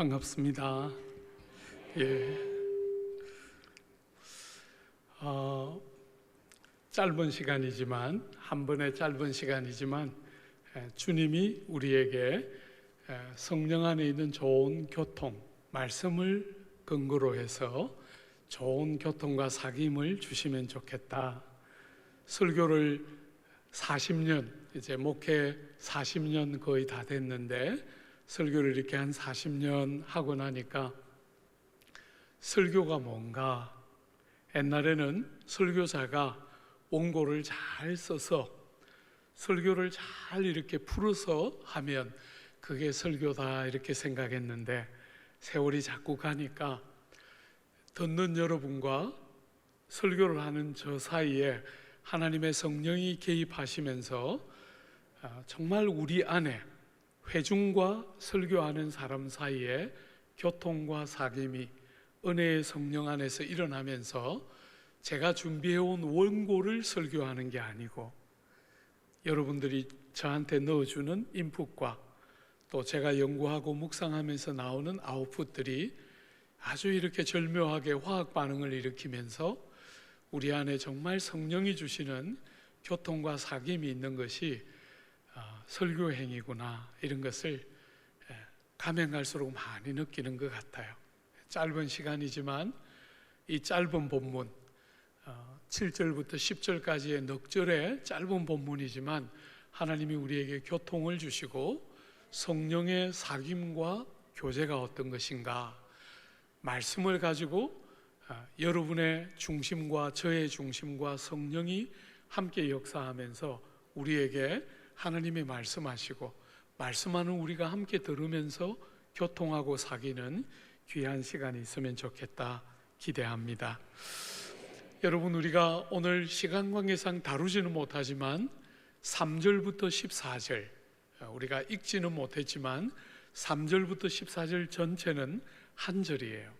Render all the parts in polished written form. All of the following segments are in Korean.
반갑습니다. 예. 짧은 시간이지만, 한 번의 짧은 시간이지만, 주님이 우리에게 성령 안에 있는 좋은 교통, 말씀을 근거로 해서 좋은 교통과 사귐을 주시면 좋겠다. 설교를 40년, 이제 목회 40년 거의 다 됐는데, 설교를 이렇게 한 40년 하고 나니까 설교가 뭔가, 옛날에는 설교자가 원고를 잘 써서 설교를 잘 이렇게 풀어서 하면 그게 설교다 이렇게 생각했는데, 세월이 자꾸 가니까 듣는 여러분과 설교를 하는 저 사이에 하나님의 성령이 개입하시면서 정말 우리 안에 회중과 설교하는 사람 사이에 교통과 사귐이 은혜의 성령 안에서 일어나면서 제가 준비해온 원고를 설교하는 게 아니고 여러분들이 저한테 넣어주는 인풋과 또 제가 연구하고 묵상하면서 나오는 아웃풋들이 아주 이렇게 절묘하게 화학 반응을 일으키면서 우리 안에 정말 성령이 주시는 교통과 사귐이 있는 것이 설교 행위구나, 이런 것을 가면 갈수록 많이 느끼는 것 같아요. 짧은 시간이지만 이 짧은 본문 7절부터 10절까지의 넉 절의 짧은 본문이지만 하나님이 우리에게 교통을 주시고 성령의 사귐과 교제가 어떤 것인가, 말씀을 가지고 여러분의 중심과 저의 중심과 성령이 함께 역사하면서 우리에게 하나님이 말씀하시고 말씀하는 우리가 함께 들으면서 교통하고 사귀는 귀한 시간이 있으면 좋겠다 기대합니다. 여러분, 우리가 오늘 시간 관계상 다루지는 못하지만 3절부터 14절, 우리가 읽지는 못했지만 3절부터 14절 전체는 한 절이에요.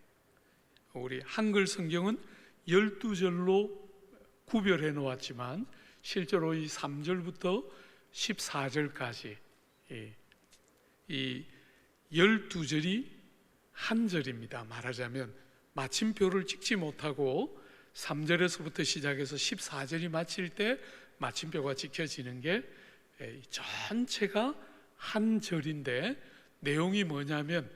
우리 한글 성경은 12절로 구별해 놓았지만 실제로 이 3절부터 14절까지 이 12절이 한 절입니다. 말하자면 마침표를 찍지 못하고 3절에서부터 시작해서 14절이 마칠 때 마침표가 찍혀지는 게 전체가 한 절인데, 내용이 뭐냐면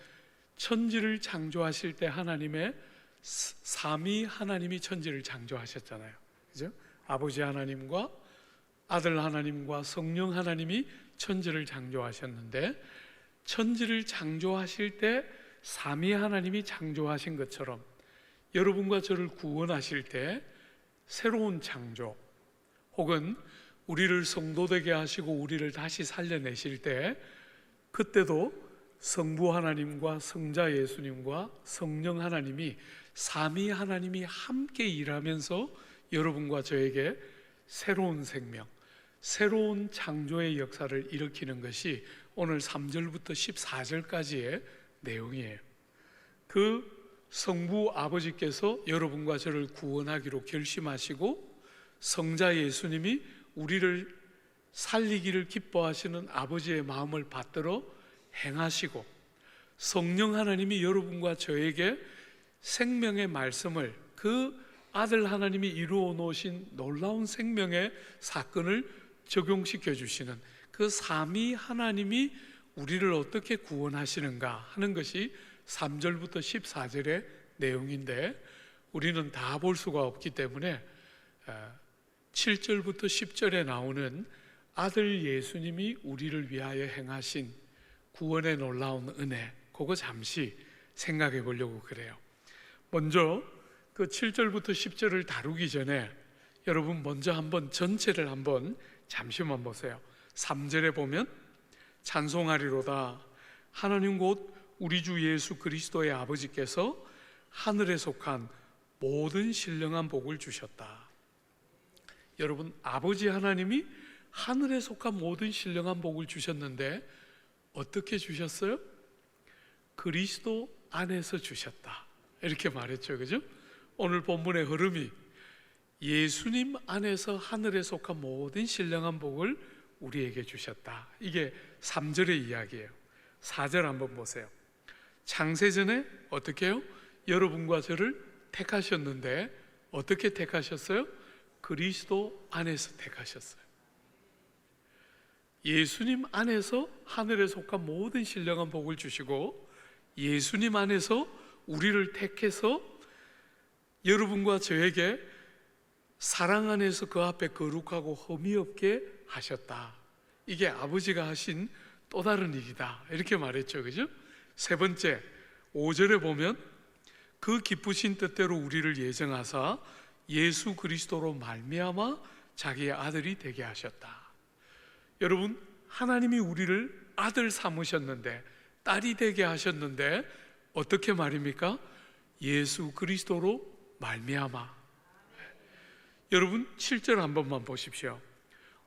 천지를 창조하실 때 하나님의 삼위 하나님이 천지를 창조하셨잖아요. 그죠? 아버지 하나님과 아들 하나님과 성령 하나님이 천지를 창조하셨는데, 천지를 창조하실 때 삼위 하나님이 창조하신 것처럼 여러분과 저를 구원하실 때 새로운 창조, 혹은 우리를 성도되게 하시고 우리를 다시 살려내실 때 그때도 성부 하나님과 성자 예수님과 성령 하나님이 삼위 하나님이 함께 일하면서 여러분과 저에게 새로운 생명, 새로운 창조의 역사를 일으키는 것이 오늘 3절부터 14절까지의 내용이에요. 그 성부 아버지께서 여러분과 저를 구원하기로 결심하시고 성자 예수님이 우리를 살리기를 기뻐하시는 아버지의 마음을 받들어 행하시고, 성령 하나님이 여러분과 저에게 생명의 말씀을, 그 아들 하나님이 이루어 놓으신 놀라운 생명의 사건을 적용시켜 주시는 그 삼위 하나님이 우리를 어떻게 구원하시는가 하는 것이 3절부터 14절의 내용인데, 우리는 다 볼 수가 없기 때문에 7절부터 10절에 나오는 아들 예수님이 우리를 위하여 행하신 구원의 놀라운 은혜, 그거 잠시 생각해 보려고 그래요. 먼저 그 7절부터 10절을 다루기 전에 여러분 먼저 한번 전체를 한번 잠시만 보세요. 3절에 보면 찬송하리로다, 하나님 곧 우리 주 예수 그리스도의 아버지께서 하늘에 속한 모든 신령한 복을 주셨다. 여러분, 아버지 하나님이 하늘에 속한 모든 신령한 복을 주셨는데 어떻게 주셨어요? 그리스도 안에서 주셨다, 이렇게 말했죠. 그죠? 오늘 본문의 흐름이 예수님 안에서 하늘에 속한 모든 신령한 복을 우리에게 주셨다, 이게 3절의 이야기예요. 4절 한번 보세요. 창세전에 어떻게 해요? 여러분과 저를 택하셨는데 어떻게 택하셨어요? 그리스도 안에서 택하셨어요. 예수님 안에서 하늘에 속한 모든 신령한 복을 주시고 예수님 안에서 우리를 택해서 여러분과 저에게 사랑 안에서 그 앞에 거룩하고 흠이 없게 하셨다. 이게 아버지가 하신 또 다른 일이다, 이렇게 말했죠. 그죠? 세 번째, 5절에 보면 그 기쁘신 뜻대로 우리를 예정하사 예수 그리스도로 말미암아 자기의 아들이 되게 하셨다. 여러분, 하나님이 우리를 아들 삼으셨는데, 딸이 되게 하셨는데 어떻게 말입니까? 예수 그리스도로 말미암아. 여러분, 7절 한 번만 보십시오.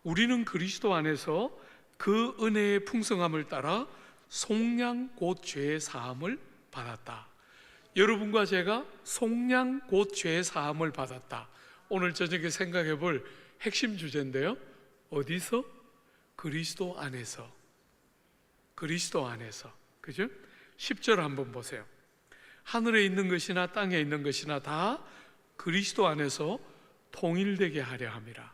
우리는 그리스도 안에서 그 은혜의 풍성함을 따라 속량 곧 죄의 사함을 받았다. 여러분과 제가 속량 곧 죄의 사함을 받았다. 오늘 저녁에 생각해 볼 핵심 주제인데요. 어디서? 그리스도 안에서. 그리스도 안에서. 그죠? 10절 한번 보세요. 하늘에 있는 것이나 땅에 있는 것이나 다 그리스도 안에서 통일되게 하려 함이라.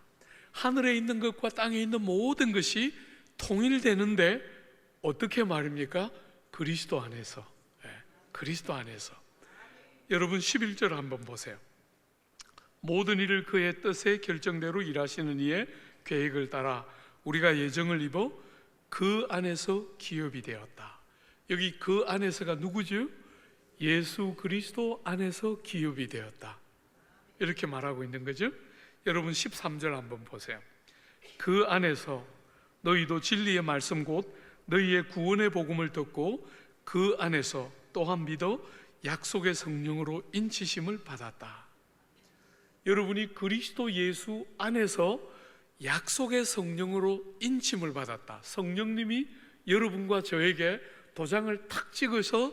하늘에 있는 것과 땅에 있는 모든 것이 통일되는데 어떻게 말입니까? 그리스도 안에서. 그리스도 안에서. 여러분, 11절 한번 보세요. 모든 일을 그의 뜻의 결정대로 일하시는 이의 계획을 따라 우리가 예정을 입어 그 안에서 기업이 되었다. 여기 그 안에서가 누구죠? 예수 그리스도 안에서 기업이 되었다, 이렇게 말하고 있는 거죠. 여러분, 13절 한번 보세요. 그 안에서 너희도 진리의 말씀 곧 너희의 구원의 복음을 듣고 그 안에서 또한 믿어 약속의 성령으로 인치심을 받았다. 여러분이 그리스도 예수 안에서 약속의 성령으로 인침을 받았다. 성령님이 여러분과 저에게 도장을 탁 찍어서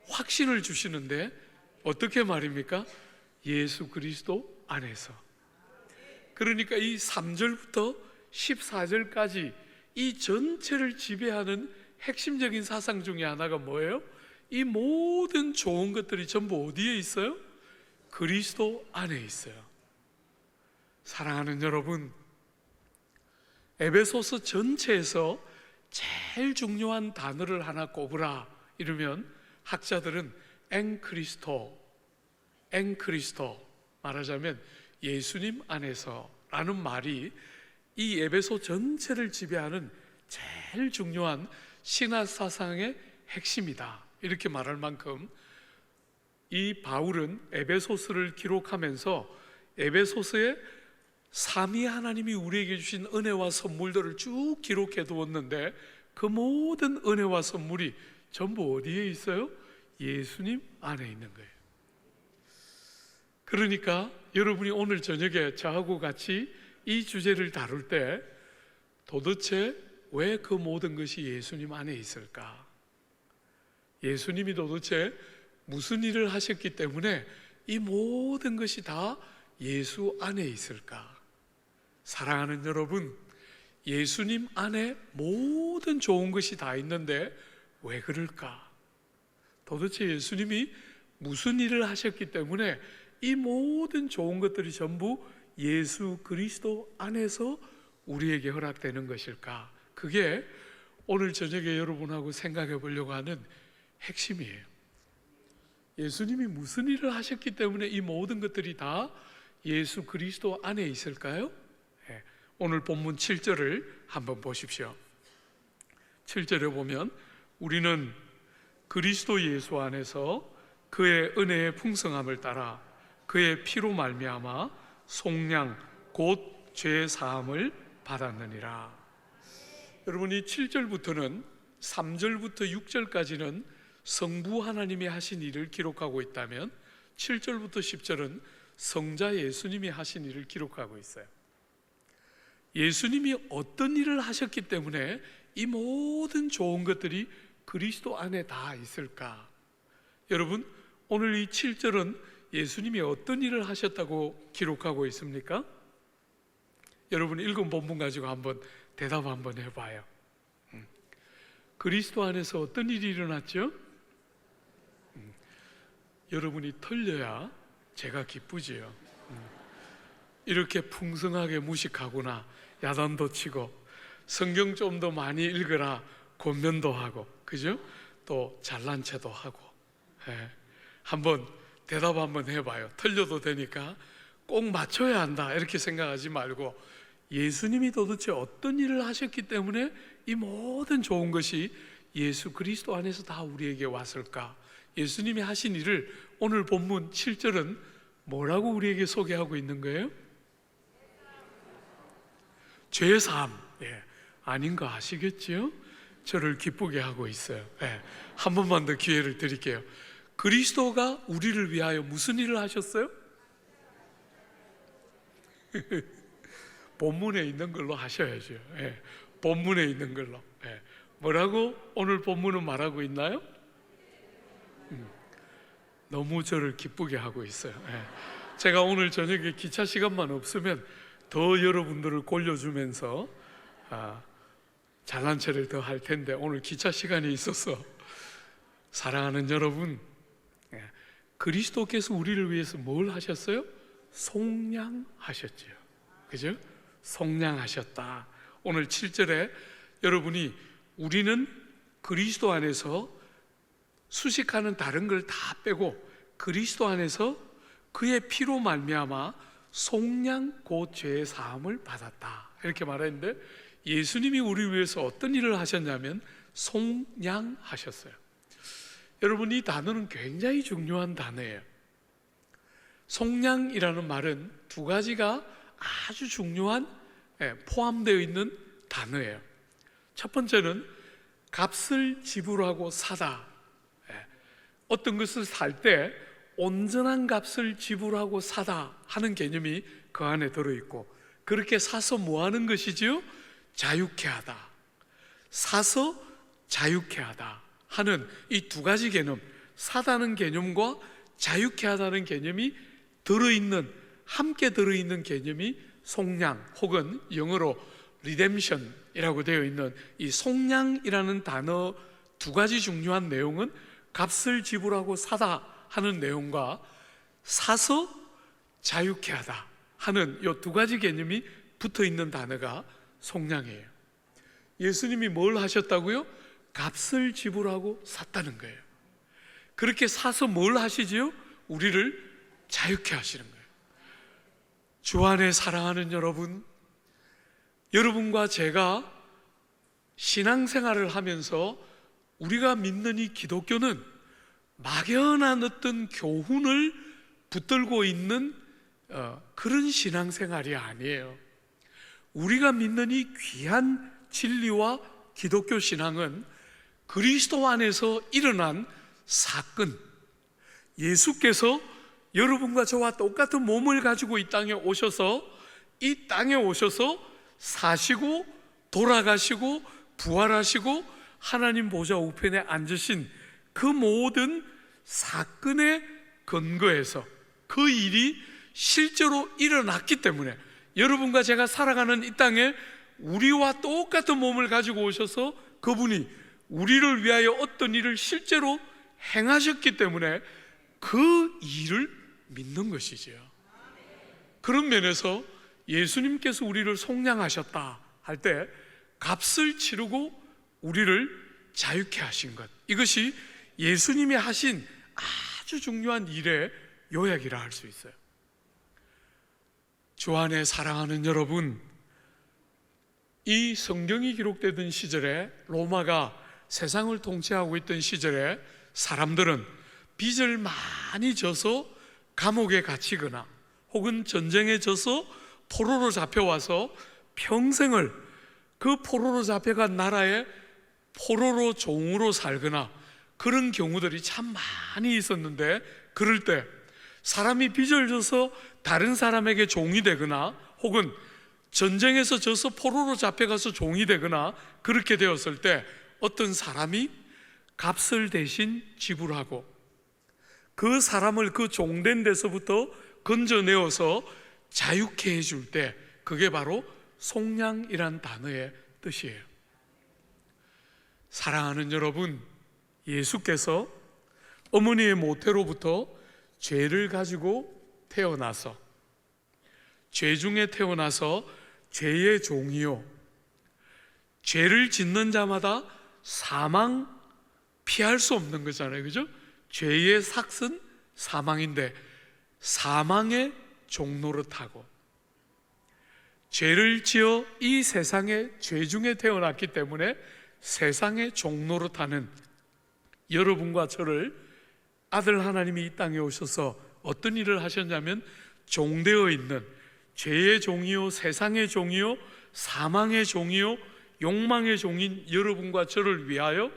확신을 주시는데 어떻게 말입니까? 예수 그리스도 안에서. 그러니까 이 3절부터 14절까지 이 전체를 지배하는 핵심적인 사상 중에 하나가 뭐예요? 이 모든 좋은 것들이 전부 어디에 있어요? 그리스도 안에 있어요. 사랑하는 여러분, 에베소서 전체에서 제일 중요한 단어를 하나 꼽으라 이러면 학자들은 엔크리스토, 말하자면 예수님 안에서 라는 말이 이 에베소 전체를 지배하는 제일 중요한 신학 사상의 핵심이다, 이렇게 말할 만큼 이 바울은 에베소서를 기록하면서 에베소서에 삼위 하나님이 우리에게 주신 은혜와 선물들을 쭉 기록해 두었는데 그 모든 은혜와 선물이 전부 어디에 있어요? 예수님 안에 있는 거예요. 그러니까 여러분이 오늘 저녁에 저하고 같이 이 주제를 다룰 때 도대체 왜 그 모든 것이 예수님 안에 있을까? 예수님이 도대체 무슨 일을 하셨기 때문에 이 모든 것이 다 예수 안에 있을까? 사랑하는 여러분, 예수님 안에 모든 좋은 것이 다 있는데 왜 그럴까? 도대체 예수님이 무슨 일을 하셨기 때문에 이 모든 좋은 것들이 전부 예수 그리스도 안에서 우리에게 허락되는 것일까? 그게 오늘 저녁에 여러분하고 생각해 보려고 하는 핵심이에요. 예수님이 무슨 일을 하셨기 때문에 이 모든 것들이 다 예수 그리스도 안에 있을까요? 오늘 본문 7절을 한번 보십시오. 7절에 보면 우리는 그리스도 예수 안에서 그의 은혜의 풍성함을 따라 그의 피로 말미암아 속량 곧 죄 사함을 받았느니라. 여러분이 7절부터는 3절부터 6절까지는 성부 하나님이 하신 일을 기록하고 있다면 7절부터 10절은 성자 예수님이 하신 일을 기록하고 있어요. 예수님이 어떤 일을 하셨기 때문에 이 모든 좋은 것들이 그리스도 안에 다 있을까? 여러분, 오늘 이 7절은 예수님이 어떤 일을 하셨다고 기록하고 있습니까? 여러분, 읽은 본문 가지고 한번 대답 한번 해봐요. 그리스도 안에서 어떤 일이 일어났죠? 여러분이 털려야 제가 기쁘지요. 이렇게 풍성하게 무식하구나, 야단도 치고, 성경 좀 더 많이 읽으라 권면도 하고, 그죠? 또 잘난 체도 하고. 한번 대답 한번 해봐요. 틀려도 되니까 꼭 맞춰야 한다 이렇게 생각하지 말고, 예수님이 도대체 어떤 일을 하셨기 때문에 이 모든 좋은 것이 예수 그리스도 안에서 다 우리에게 왔을까? 예수님이 하신 일을 오늘 본문 7절은 뭐라고 우리에게 소개하고 있는 거예요? 죄사함. 아닌 거 아시겠지요? 저를 기쁘게 하고 있어요. 한 번만 더 기회를 드릴게요. 그리스도가 우리를 위하여 무슨 일을 하셨어요? 본문에 있는 걸로 하셔야죠. 본문에 있는 걸로. 뭐라고 오늘 본문은 말하고 있나요? 너무 저를 기쁘게 하고 있어요. 제가 오늘 저녁에 기차 시간만 없으면 더 여러분들을 골려주면서 잘난 체를 더 할 텐데, 오늘 기차 시간이 있어서, 사랑하는 여러분, 그리스도께서 우리를 위해서 뭘 하셨어요? 속량하셨지요. 그죠? 속량하셨다. 오늘 7절에 여러분이 우리는 그리스도 안에서 수식하는 다른 걸 다 빼고 그리스도 안에서 그의 피로 말미암아 속량 곧 죄의 사함을 받았다 이렇게 말했는데, 예수님이 우리 위해서 어떤 일을 하셨냐면 속량하셨어요. 여러분, 이 단어는 굉장히 중요한 단어예요. 속량이라는 말은 두 가지가 아주 중요한 포함되어 있는 단어예요. 첫 번째는 값을 지불하고 사다. 어떤 것을 살 때 온전한 값을 지불하고 사다 하는 개념이 그 안에 들어있고, 그렇게 사서 뭐 하는 것이지요? 자유케 하다. 사서 자유케 하다 하는 이 두 가지 개념, 사다는 개념과 자유케 하다는 개념이 함께 들어있는 개념이 속량, 혹은 영어로 redemption이라고 되어 있는 이 속량이라는 단어 두 가지 중요한 내용은 값을 지불하고 사다 하는 내용과 사서 자유케 하다 하는 이 두 가지 개념이 붙어 있는 단어가 속량이에요. 예수님이 뭘 하셨다고요? 값을 지불하고 샀다는 거예요. 그렇게 사서 뭘 하시지요? 우리를 자유케 하시는 거예요. 주 안에 사랑하는 여러분, 여러분과 제가 신앙생활을 하면서 우리가 믿는 이 기독교는 막연한 어떤 교훈을 붙들고 있는 그런 신앙생활이 아니에요. 우리가 믿는 이 귀한 진리와 기독교 신앙은 그리스도 안에서 일어난 사건, 예수께서 여러분과 저와 똑같은 몸을 가지고 이 땅에 오셔서 사시고 돌아가시고 부활하시고 하나님 보좌 우편에 앉으신 그 모든 사건의 근거에서 그 일이 실제로 일어났기 때문에 여러분과 제가 살아가는 이 땅에 우리와 똑같은 몸을 가지고 오셔서 그분이 우리를 위하여 어떤 일을 실제로 행하셨기 때문에 그 일을 믿는 것이지요. 그런 면에서 예수님께서 우리를 속량하셨다 할 때 값을 치르고 우리를 자유케 하신 것, 이것이 예수님이 하신 아주 중요한 일의 요약이라 할 수 있어요. 주 안에 사랑하는 여러분, 이 성경이 기록되던 시절에, 로마가 세상을 통치하고 있던 시절에 사람들은 빚을 많이 져서 감옥에 갇히거나 혹은 전쟁에 져서 포로로 잡혀와서 평생을 그 포로로 잡혀간 나라에 포로로 종으로 살거나 그런 경우들이 참 많이 있었는데, 그럴 때 사람이 빚을 져서 다른 사람에게 종이 되거나 혹은 전쟁에서 져서 포로로 잡혀가서 종이 되거나 그렇게 되었을 때 어떤 사람이 값을 대신 지불하고 그 사람을 그 종된 데서부터 건져내어서 자유케 해줄 때, 그게 바로 속량이란 단어의 뜻이에요. 사랑하는 여러분, 예수께서 어머니의 모태로부터 죄를 가지고 태어나서, 죄 중에 태어나서 죄의 종이요, 죄를 짓는 자마다 사망 피할 수 없는 거잖아요, 그죠? 죄의 삭은 사망인데 사망의 종노릇하고 죄를 지어 이 세상에 죄 중에 태어났기 때문에 세상의 종노릇하는 여러분과 저를 아들 하나님이 이 땅에 오셔서 어떤 일을 하셨냐면 종되어 있는 죄의 종이요, 세상의 종이요, 사망의 종이요, 욕망의 종인 여러분과 저를 위하여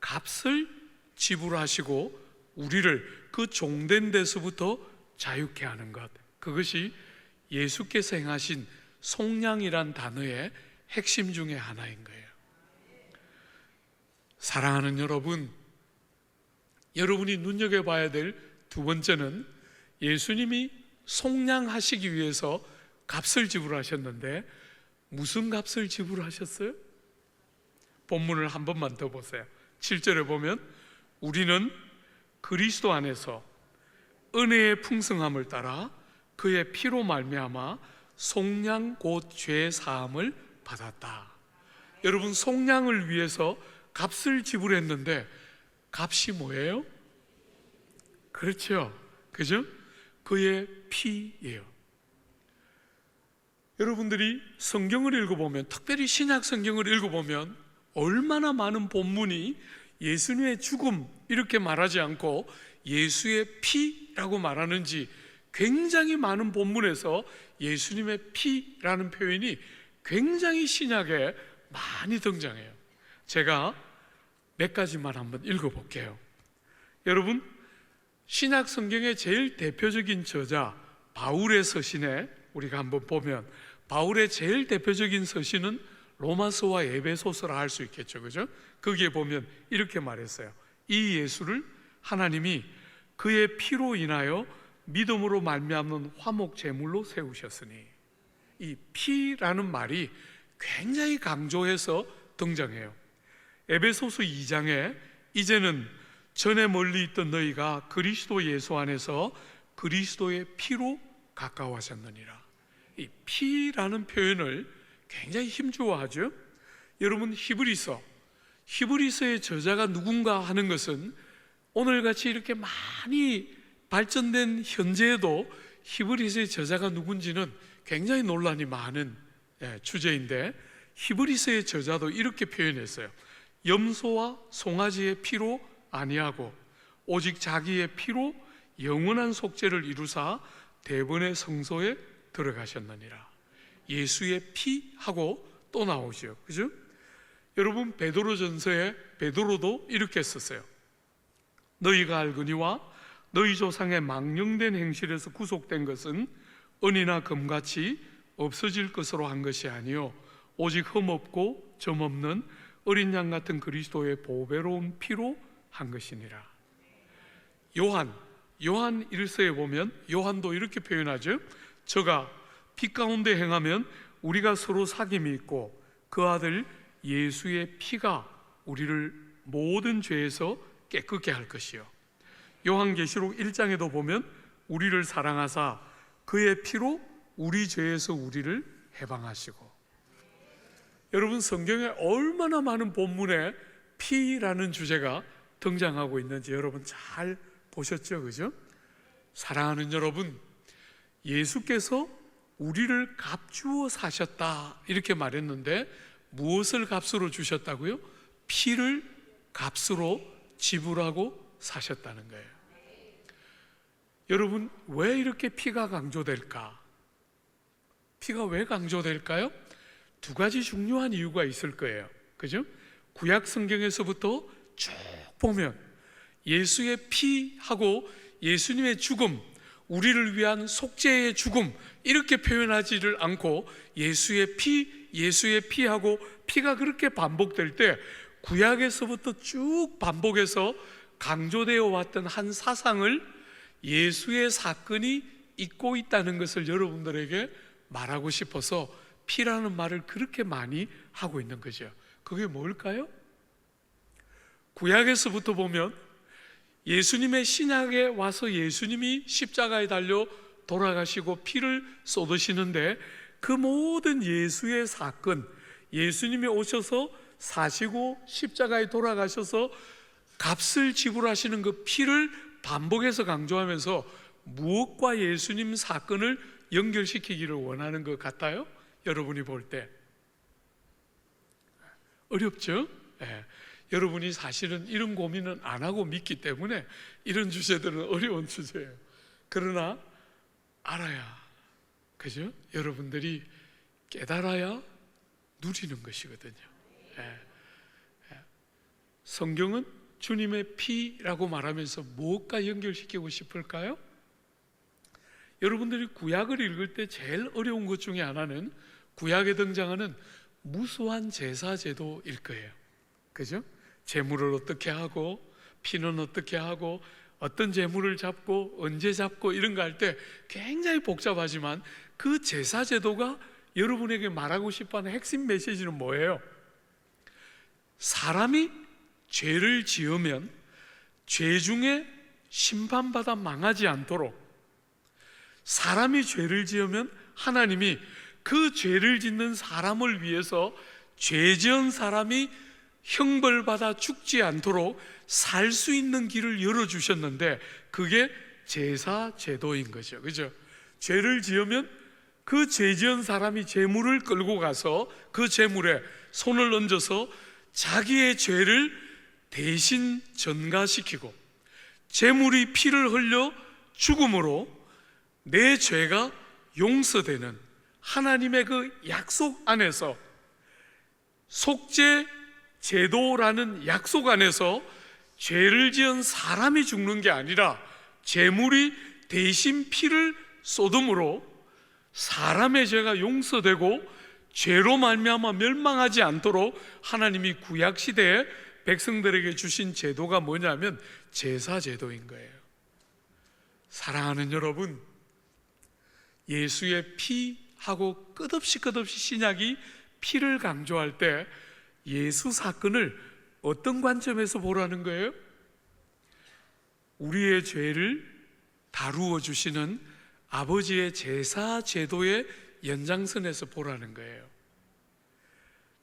값을 지불하시고 우리를 그 종된 데서부터 자유케 하는 것, 그것이 예수께서 행하신 속량이란 단어의 핵심 중에 하나인 거예요. 사랑하는 여러분, 여러분이 눈여겨봐야 될 두 번째는 예수님이 속량하시기 위해서 값을 지불하셨는데 무슨 값을 지불하셨어요? 본문을 한 번만 더 보세요. 7절에 보면 우리는 그리스도 안에서 은혜의 풍성함을 따라 그의 피로 말미암아 속량 곧 죄 사함을 받았다. 여러분, 속량을 위해서 값을 지불했는데 값이 뭐예요? 그렇죠, 그죠? 그의 피예요. 여러분들이 성경을 읽어보면, 특별히 신약 성경을 읽어보면 얼마나 많은 본문이 예수님의 죽음 이렇게 말하지 않고 예수의 피라고 말하는지, 굉장히 많은 본문에서 예수님의 피라는 표현이 굉장히 신약에 많이 등장해요. 제가 몇 가지만 한번 읽어볼게요. 여러분, 신약 성경의 제일 대표적인 저자 바울의 서신에 우리가 한번 보면 바울의 제일 대표적인 서신은 로마서와 에베소서라 할 수 있겠죠, 그죠? 거기에 보면 이렇게 말했어요. 이 예수를 하나님이 그의 피로 인하여 믿음으로 말미암는 화목 제물로 세우셨으니, 이 피라는 말이 굉장히 강조해서 등장해요. 에베소서 2장에 이제는 전에 멀리 있던 너희가 그리스도 예수 안에서 그리스도의 피로 가까워하셨느니라. 이 피라는 표현을 굉장히 힘주어하죠. 여러분, 히브리서의 저자가 누군가 하는 것은 오늘같이 이렇게 많이 발전된 현재에도 히브리서의 저자가 누군지는 굉장히 논란이 많은 주제인데, 히브리서의 저자도 이렇게 표현했어요. 염소와 송아지의 피로 아니하고 오직 자기의 피로 영원한 속죄를 이루사 대번의 성소에 들어가셨느니라. 예수의 피하고 또 나오죠, 그죠? 여러분, 베드로전서에 베드로도 이렇게 썼어요. 너희가 알거니와 너희 조상의 망령된 행실에서 구속된 것은 은이나 금같이 없어질 것으로 한 것이 아니요 오직 흠없고 점없는 어린 양 같은 그리스도의 보배로운 피로 한 것이니라. 요한 1서에 보면 요한도 이렇게 표현하죠. 저가 피 가운데 행하면 우리가 서로 사귐이 있고 그 아들 예수의 피가 우리를 모든 죄에서 깨끗게 할 것이요. 요한계시록 1장에도 보면 우리를 사랑하사 그의 피로 우리 죄에서 우리를 해방하시고. 여러분, 성경에 얼마나 많은 본문에 피라는 주제가 등장하고 있는지 여러분 잘 보셨죠, 그죠? 사랑하는 여러분, 예수께서 우리를 값주어 사셨다 이렇게 말했는데 무엇을 값으로 주셨다고요? 피를 값으로 지불하고 사셨다는 거예요. 여러분, 왜 이렇게 피가 강조될까? 피가 왜 강조될까요? 두 가지 중요한 이유가 있을 거예요, 그죠? 구약 성경에서부터 쭉 보면 예수의 피하고 예수님의 죽음, 우리를 위한 속죄의 죽음 이렇게 표현하지를 않고 예수의 피하고 피가 그렇게 반복될 때 구약에서부터 쭉 반복해서 강조되어 왔던 한 사상을 예수의 사건이 잇고 있다는 것을 여러분들에게 말하고 싶어서 피라는 말을 그렇게 많이 하고 있는 거죠. 그게 뭘까요? 구약에서부터 보면 예수님의 신약에 와서 예수님이 십자가에 달려 돌아가시고 피를 쏟으시는데, 그 모든 예수의 사건, 예수님이 오셔서 사시고 십자가에 돌아가셔서 값을 지불하시는 그 피를 반복해서 강조하면서 무엇과 예수님 사건을 연결시키기를 원하는 것 같아요? 여러분이 볼 때 어렵죠? 네. 여러분이 사실은 이런 고민은 안 하고 믿기 때문에 이런 주제들은 어려운 주제예요. 그러나 알아야, 그죠? 여러분들이 깨달아야 누리는 것이거든요. 예. 성경은 주님의 피라고 말하면서 무엇과 연결시키고 싶을까요? 여러분들이 구약을 읽을 때 제일 어려운 것 중에 하나는 구약에 등장하는 무수한 제사 제도일 거예요. 그죠? 제물을 어떻게 하고, 피는 어떻게 하고, 어떤 제물을 잡고 언제 잡고 이런 거 할 때 굉장히 복잡하지만, 그 제사 제도가 여러분에게 말하고 싶어하는 핵심 메시지는 뭐예요? 사람이 죄를 지으면 죄 중에 심판받아 망하지 않도록, 사람이 죄를 지으면 하나님이 그 죄를 짓는 사람을 위해서 죄 지은 사람이 형벌받아 죽지 않도록 살 수 있는 길을 열어주셨는데, 그게 제사 제도인 거죠. 그죠? 죄를 지으면 그 죄 지은 사람이 제물을 끌고 가서 그 제물에 손을 얹어서 자기의 죄를 대신 전가시키고, 제물이 피를 흘려 죽음으로 내 죄가 용서되는 하나님의 그 약속 안에서, 속죄 제도라는 약속 안에서 죄를 지은 사람이 죽는 게 아니라 제물이 대신 피를 쏟음으로 사람의 죄가 용서되고 죄로 말미암아 멸망하지 않도록 하나님이 구약 시대에 백성들에게 주신 제도가 뭐냐면 제사 제도인 거예요. 사랑하는 여러분, 예수의 피하고 끝없이 신약이 피를 강조할 때 예수 사건을 어떤 관점에서 보라는 거예요? 우리의 죄를 다루어 주시는 아버지의 제사 제도의 연장선에서 보라는 거예요.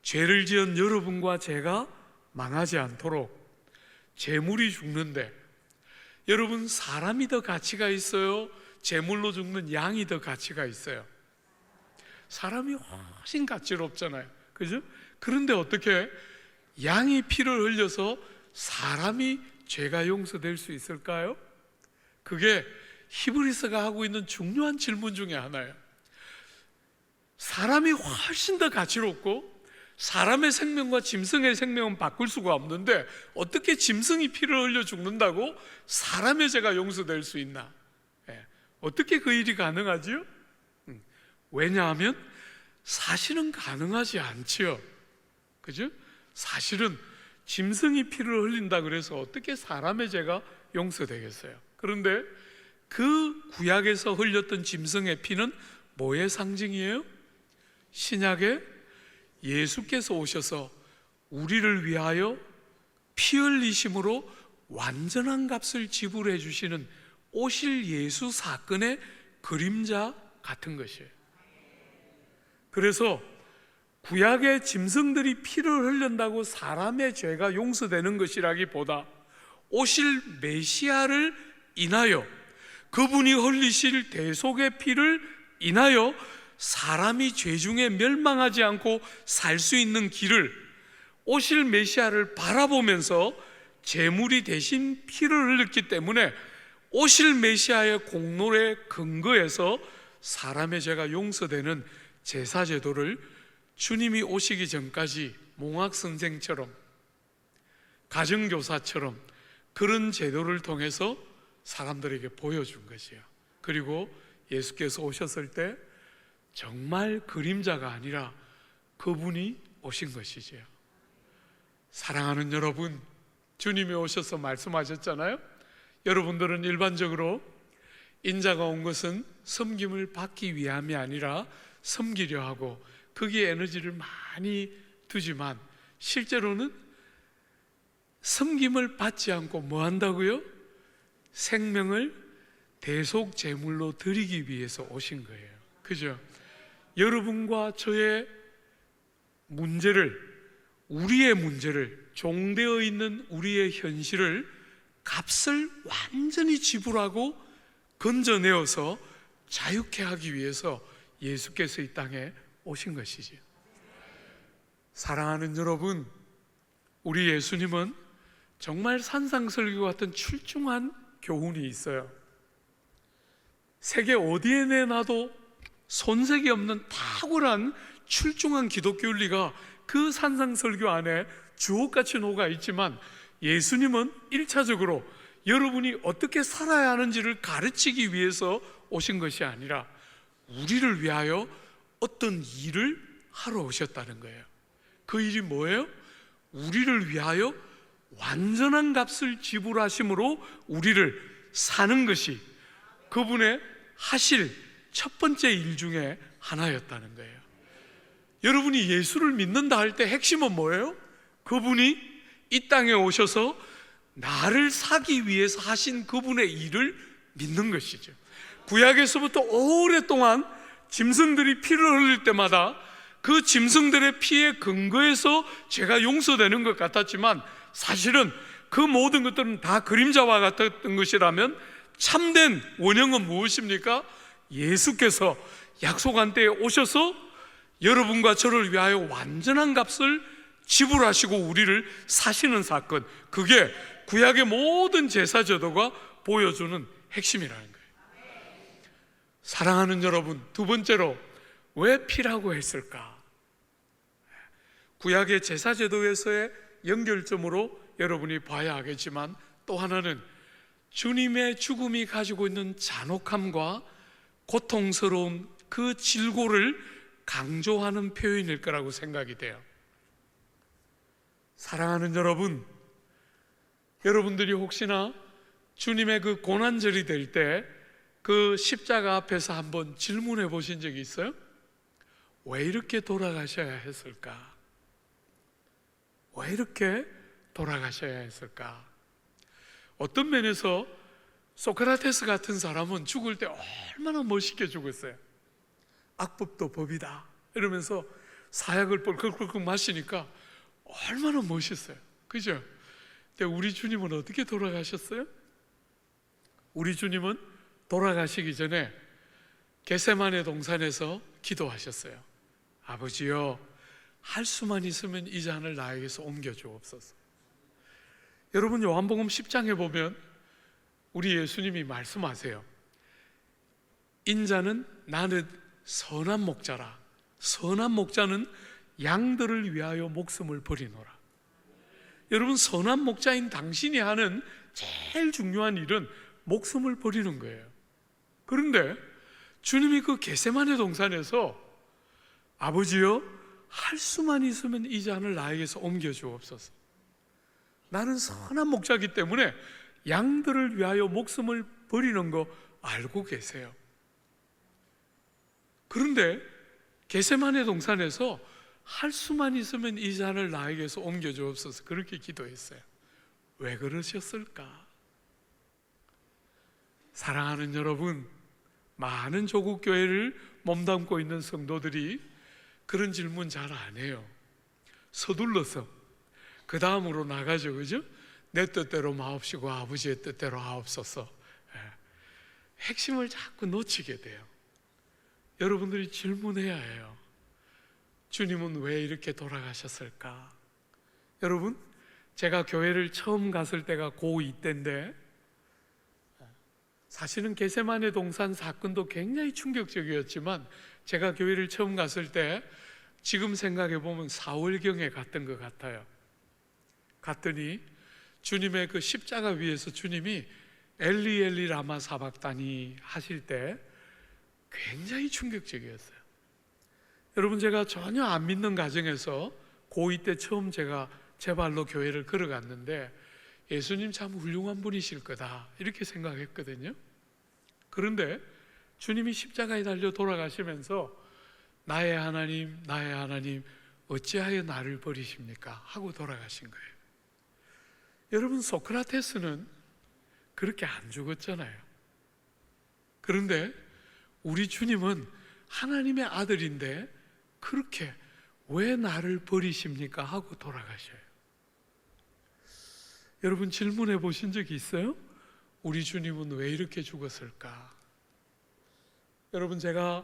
죄를 지은 여러분과 제가 망하지 않도록 제물이 죽는데, 여러분, 사람이 더 가치가 있어요? 제물로 죽는 양이 더 가치가 있어요? 사람이 훨씬 가치롭잖아요. 그죠? 그런데 어떻게 양이 피를 흘려서 사람이 죄가 용서될 수 있을까요? 그게 히브리서가 하고 있는 중요한 질문 중에 하나예요. 사람이 훨씬 더 가치롭고 사람의 생명과 짐승의 생명은 바꿀 수가 없는데, 어떻게 짐승이 피를 흘려 죽는다고 사람의 죄가 용서될 수 있나? 어떻게 그 일이 가능하지요? 왜냐하면 사실은 가능하지 않지요. 그죠? 사실은 짐승이 피를 흘린다 그래서 어떻게 사람의 죄가 용서되겠어요? 그런데 그 구약에서 흘렸던 짐승의 피는 뭐의 상징이에요? 신약에 예수께서 오셔서 우리를 위하여 피 흘리심으로 완전한 값을 지불해 주시는 오실 예수 사건의 그림자 같은 것이에요. 그래서 구약의 짐승들이 피를 흘린다고 사람의 죄가 용서되는 것이라기보다 오실 메시아를 인하여, 그분이 흘리실 대속의 피를 인하여 사람이 죄 중에 멸망하지 않고 살 수 있는 길을, 오실 메시아를 바라보면서 제물이 대신 피를 흘렸기 때문에 오실 메시아의 공로에 근거해서 사람의 죄가 용서되는 제사 제도를 주님이 오시기 전까지 몽학 선생처럼, 가정교사처럼 그런 제도를 통해서 사람들에게 보여준 것이에요. 그리고 예수께서 오셨을 때 정말 그림자가 아니라 그분이 오신 것이지요. 사랑하는 여러분, 주님이 오셔서 말씀하셨잖아요. 여러분들은 일반적으로 인자가 온 것은 섬김을 받기 위함이 아니라 섬기려 하고 거기에 에너지를 많이 두지만, 실제로는 섬김을 받지 않고 뭐 한다고요? 생명을 대속 제물로 드리기 위해서 오신 거예요. 그죠? 여러분과 저의 문제를, 우리의 문제를, 종되어 있는 우리의 현실을 값을 완전히 지불하고 건져내어서 자유케 하기 위해서 예수께서 이 땅에 오신 것이지요. 사랑하는 여러분, 우리 예수님은 정말 산상설교 같은 출중한 교훈이 있어요. 세계 어디에 내놔도 손색이 없는 탁월한 출중한 기독교 윤리가 그 산상설교 안에 주옥같이 녹아 있지만, 예수님은 1차적으로 여러분이 어떻게 살아야 하는지를 가르치기 위해서 오신 것이 아니라 우리를 위하여 어떤 일을 하러 오셨다는 거예요. 그 일이 뭐예요? 우리를 위하여 완전한 값을 지불하심으로 우리를 사는 것이 그분의 하실 첫 번째 일 중에 하나였다는 거예요. 여러분이 예수를 믿는다 할 때 핵심은 뭐예요? 그분이 이 땅에 오셔서 나를 사기 위해서 하신 그분의 일을 믿는 것이죠. 구약에서부터 오랫동안 짐승들이 피를 흘릴 때마다 그 짐승들의 피에 근거해서 죄가 용서되는 것 같았지만, 사실은 그 모든 것들은 다 그림자와 같았던 것이라면 참된 원형은 무엇입니까? 예수께서 약속한 때에 오셔서 여러분과 저를 위하여 완전한 값을 지불하시고 우리를 사시는 사건, 그게 구약의 모든 제사 제도가 보여주는 핵심이라는 거예요. 사랑하는 여러분, 두 번째로 왜 피라고 했을까? 구약의 제사 제도에서의 연결점으로 여러분이 봐야 하겠지만, 또 하나는 주님의 죽음이 가지고 있는 잔혹함과 고통스러운 그 질고를 강조하는 표현일 거라고 생각이 돼요. 사랑하는 여러분, 여러분들이 혹시나 주님의 그 고난절이 될 때 그 십자가 앞에서 한번 질문해 보신 적이 있어요? 왜 이렇게 돌아가셔야 했을까? 왜 이렇게 돌아가셔야 했을까? 어떤 면에서 소크라테스 같은 사람은 죽을 때 얼마나 멋있게 죽었어요. 악법도 법이다 이러면서 사약을 뻘컥뻘컥 마시니까 얼마나 멋있어요. 그죠? 근데 우리 주님은 어떻게 돌아가셨어요? 우리 주님은 돌아가시기 전에 겟세마네 동산에서 기도하셨어요. 아버지여, 할 수만 있으면 이 잔을 나에게서 옮겨 주옵소서. 여러분, 요한복음 10장에 보면 우리 예수님이 말씀하세요. 인자는 나는 선한 목자라. 선한 목자는 양들을 위하여 목숨을 버리노라. 여러분, 선한 목자인 당신이 하는 제일 중요한 일은 목숨을 버리는 거예요. 그런데 주님이 그 겟세마네 동산에서 아버지여, 할 수만 있으면 이 잔을 나에게서 옮겨 주옵소서. 나는 선한 목자이기 때문에 양들을 위하여 목숨을 버리는 거 알고 계세요. 그런데 겟세마네 동산에서 할 수만 있으면 이 잔을 나에게서 옮겨 주옵소서 그렇게 기도했어요. 왜 그러셨을까? 사랑하는 여러분, 많은 조국 교회를 몸담고 있는 성도들이 그런 질문 잘 안 해요. 서둘러서 그 다음으로 나가죠, 그죠? 내 뜻대로 마옵시고 아버지의 뜻대로 하옵소서. 핵심을 자꾸 놓치게 돼요. 여러분들이 질문해야 해요. 주님은 왜 이렇게 돌아가셨을까? 여러분, 제가 교회를 처음 갔을 때가 고2 때인데, 사실은 겟세마네 동산 사건도 굉장히 충격적이었지만 제가 교회를 처음 갔을 때 지금 생각해 보면 4월경에 갔던 것 같아요. 갔더니 주님의 그 십자가 위에서 주님이 엘리 엘리 라마 사박다니 하실 때 굉장히 충격적이었어요. 여러분, 제가 전혀 안 믿는 가정에서 고2 때 처음 제가 제 발로 교회를 걸어갔는데 예수님 참 훌륭한 분이실 거다 이렇게 생각했거든요. 그런데 주님이 십자가에 달려 돌아가시면서 나의 하나님, 나의 하나님, 어찌하여 나를 버리십니까? 하고 돌아가신 거예요. 여러분, 소크라테스는 그렇게 안 죽었잖아요. 그런데 우리 주님은 하나님의 아들인데 그렇게 왜 나를 버리십니까? 하고 돌아가셔요. 여러분 질문해 보신 적이 있어요? 우리 주님은 왜 이렇게 죽었을까? 여러분 제가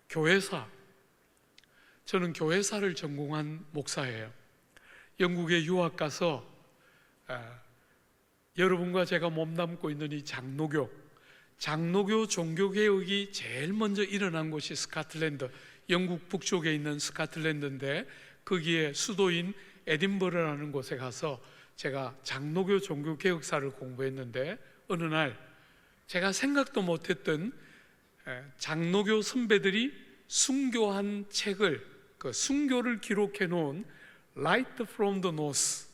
교회사, 저는 교회사를 전공한 목사예요. 영국에 유학 가서 여러분과 제가 몸담고 있는 이 장로교 종교개혁이 제일 먼저 일어난 곳이 스코틀랜드, 영국 북쪽에 있는 스코틀랜드인데 거기에 수도인 에딘버러라는 곳에 가서 제가 장로교 종교개혁사를 공부했는데 어느 날 제가 생각도 못했던 장로교 선배들이 순교한 책을, 그 순교를 기록해 놓은 Light from the North,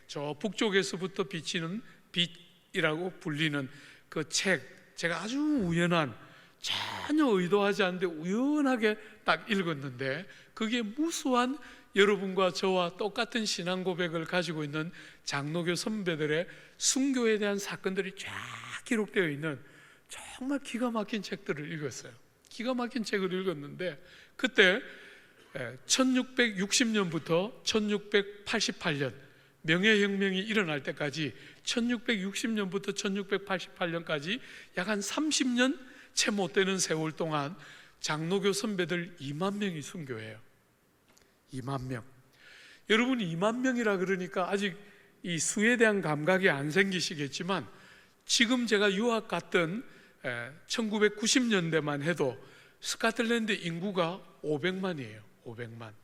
저 북쪽에서부터 비치는 빛이라고 불리는 그 책, 제가 아주 우연한, 전혀 의도하지 않는데 우연하게 딱 읽었는데 그게 무수한 여러분과 저와 똑같은 신앙 고백을 가지고 있는 장로교 선배들의 순교에 대한 사건들이 쫙 기록되어 있는 정말 기가 막힌 책들을 읽었어요. 기가 막힌 책을 읽었는데 그때 1660년부터 1688년 명예혁명이 일어날 때까지 1660년부터 1688년까지 약 한 30년 채 못 되는 세월 동안 장로교 선배들 2만 명이 순교해요. 2만 명. 여러분 2만 명이라 그러니까 아직 이 수에 대한 감각이 안 생기시겠지만 지금 제가 유학 갔던 1990년대만 해도 스코틀랜드 인구가 500만이에요. 500만.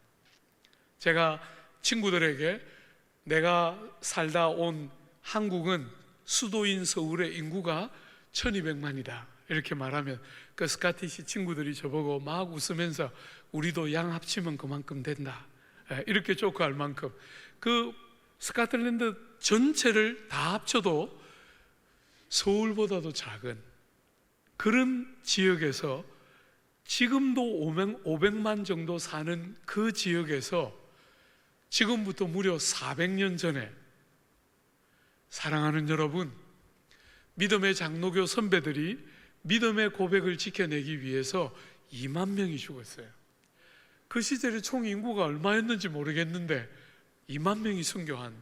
제가 친구들에게 내가 살다 온 한국은 수도인 서울의 인구가 1200만이다 이렇게 말하면 그 스카티시 친구들이 저보고 막 웃으면서 우리도 양 합치면 그만큼 된다 이렇게 조크할 만큼 그 스코틀랜드 전체를 다 합쳐도 서울보다도 작은 그런 지역에서 지금도 500만 정도 사는 그 지역에서 지금부터 무려 400년 전에 사랑하는 여러분, 믿음의 장로교 선배들이 믿음의 고백을 지켜내기 위해서 2만 명이 죽었어요. 그 시절에 총 인구가 얼마였는지 모르겠는데 2만 명이 순교한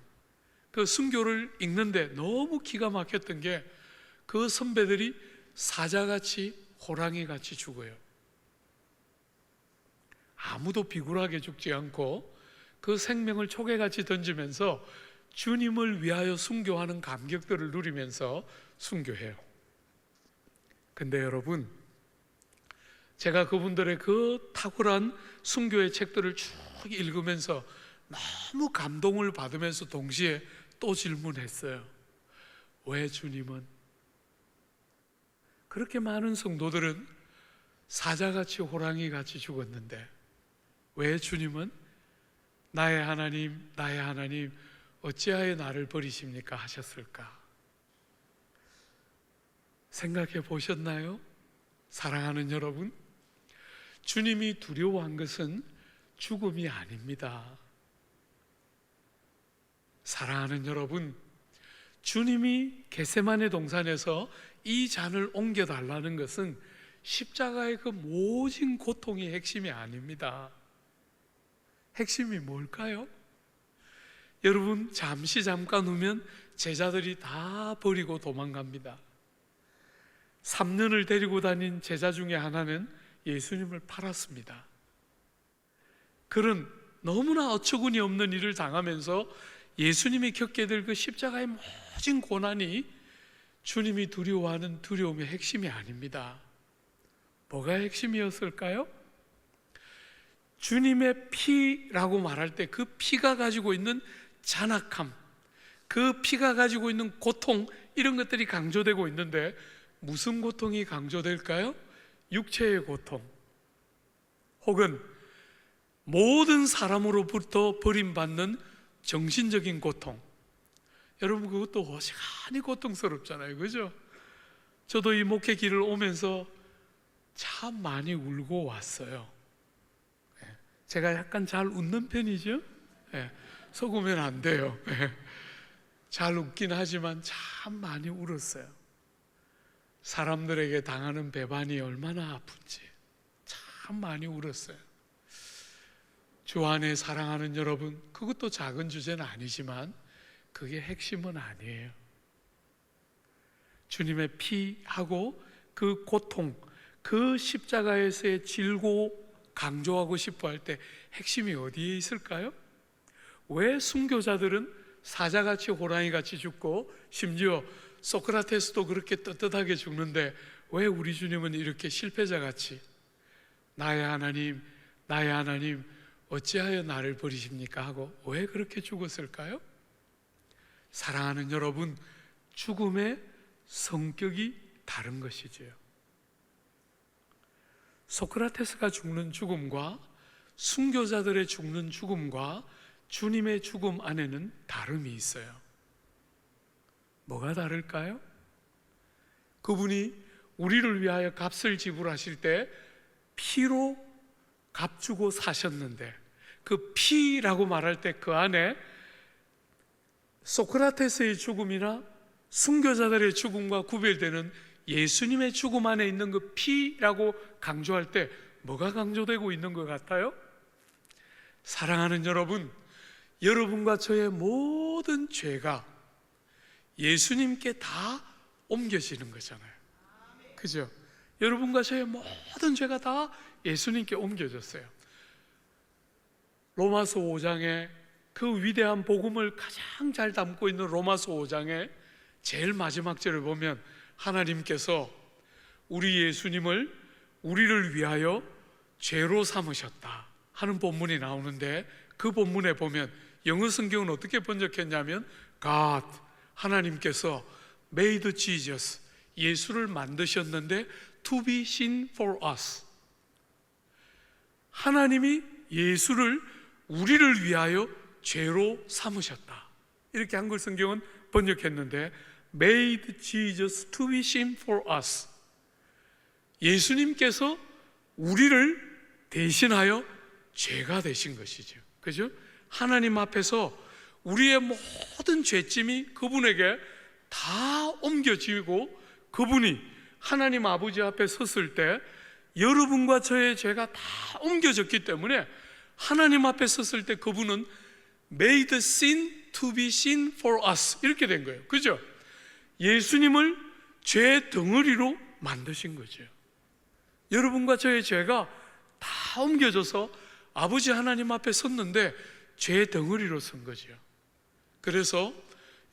그 순교를 읽는데 너무 기가 막혔던 게 그 선배들이 사자같이 호랑이같이 죽어요. 아무도 비굴하게 죽지 않고 그 생명을 초계같이 던지면서 주님을 위하여 순교하는 감격들을 누리면서 순교해요. 근데 여러분, 제가 그분들의 그 탁월한 순교의 책들을 쭉 읽으면서 너무 감동을 받으면서 동시에 또 질문했어요. 왜 주님은? 그렇게 많은 성도들은 사자같이 호랑이같이 죽었는데 왜 주님은 나의 하나님, 나의 하나님 어찌하여 나를 버리십니까? 하셨을까? 생각해 보셨나요? 사랑하는 여러분, 주님이 두려워한 것은 죽음이 아닙니다. 사랑하는 여러분, 주님이 겟세마네 동산에서 이 잔을 옮겨달라는 것은 십자가의 그 모진 고통이 핵심이 아닙니다. 핵심이 뭘까요? 여러분 잠깐 후면 제자들이 다 버리고 도망갑니다. 3년을 데리고 다닌 제자 중에 하나는 예수님을 팔았습니다. 그런 너무나 어처구니 없는 일을 당하면서 예수님이 겪게 될 그 십자가의 모진 고난이 주님이 두려워하는 두려움의 핵심이 아닙니다. 뭐가 핵심이었을까요? 주님의 피라고 말할 때 그 피가 가지고 있는 잔악함, 그 피가 가지고 있는 고통, 이런 것들이 강조되고 있는데 무슨 고통이 강조될까요? 육체의 고통, 혹은 모든 사람으로부터 버림받는 정신적인 고통. 여러분 그것도 어지간히 고통스럽잖아요, 그죠? 저도 이 목회 길을 오면서 참 많이 울고 왔어요. 제가 약간 잘 웃는 편이죠? 속으면 안 돼요. 잘 웃긴 하지만 참 많이 울었어요. 사람들에게 당하는 배반이 얼마나 아픈지 참 많이 울었어요. 주 안에 사랑하는 여러분, 그것도 작은 주제는 아니지만 그게 핵심은 아니에요. 주님의 피하고 그 고통, 그 십자가에서의 질고 강조하고 싶어 할 때 핵심이 어디에 있을까요? 왜 순교자들은 사자같이 호랑이같이 죽고 심지어 소크라테스도 그렇게 떳떳하게 죽는데 왜 우리 주님은 이렇게 실패자같이 나의 하나님, 나의 하나님 어찌하여 나를 버리십니까? 하고 왜 그렇게 죽었을까요? 사랑하는 여러분, 죽음의 성격이 다른 것이지요. 소크라테스가 죽는 죽음과 순교자들의 죽는 죽음과 주님의 죽음 안에는 다름이 있어요. 뭐가 다를까요? 그분이 우리를 위하여 값을 지불하실 때 피로 값주고 사셨는데 그 피라고 말할 때 그 안에 소크라테스의 죽음이나 순교자들의 죽음과 구별되는 예수님의 죽음 안에 있는 그 피라고 강조할 때 뭐가 강조되고 있는 것 같아요? 사랑하는 여러분, 여러분과 저의 모든 죄가 예수님께 다 옮겨지는 거잖아요. 그죠? 여러분과 저의 모든 죄가 다 예수님께 옮겨졌어요. 로마서 5장에 그 위대한 복음을 가장 잘 담고 있는 로마서 5장에 제일 마지막 절을 보면 하나님께서 우리 예수님을 우리를 위하여 죄로 삼으셨다 하는 본문이 나오는데 그 본문에 보면 영어 성경은 어떻게 번역했냐면 God, 하나님께서 made Jesus, 예수를 만드셨는데 to be sin for us, 하나님이 예수를 우리를 위하여 죄로 삼으셨다 이렇게 한글 성경은 번역했는데 made Jesus to be sin for us, 예수님께서 우리를 대신하여 죄가 되신 것이죠. 그죠? 하나님 앞에서 우리의 모든 죄짐이 그분에게 다 옮겨지고 그분이 하나님 아버지 앞에 섰을 때 여러분과 저의 죄가 다 옮겨졌기 때문에 하나님 앞에 섰을 때 그분은 made sin to be sin for us 이렇게 된 거예요. 그죠? 예수님을 죄 덩어리로 만드신 거죠. 여러분과 저의 죄가 다 옮겨져서 아버지 하나님 앞에 섰는데 죄 덩어리로 선 거죠. 그래서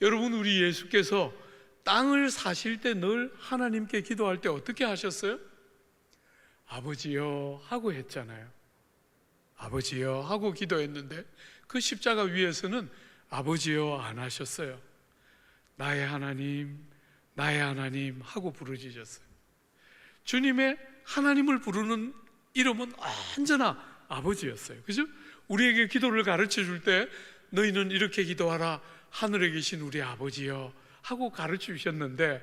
여러분, 우리 예수께서 땅을 사실 때 늘 하나님께 기도할 때 어떻게 하셨어요? 아버지여 하고 했잖아요. 아버지여 하고 기도했는데 그 십자가 위에서는 아버지여 안 하셨어요. 나의 하나님, 나의 하나님 하고 부르짖었어요. 주님의 하나님을 부르는 이름은 언제나 아버지였어요. 그죠? 우리에게 기도를 가르쳐 줄 때 너희는 이렇게 기도하라, 하늘에 계신 우리 아버지여 하고 가르쳐 주셨는데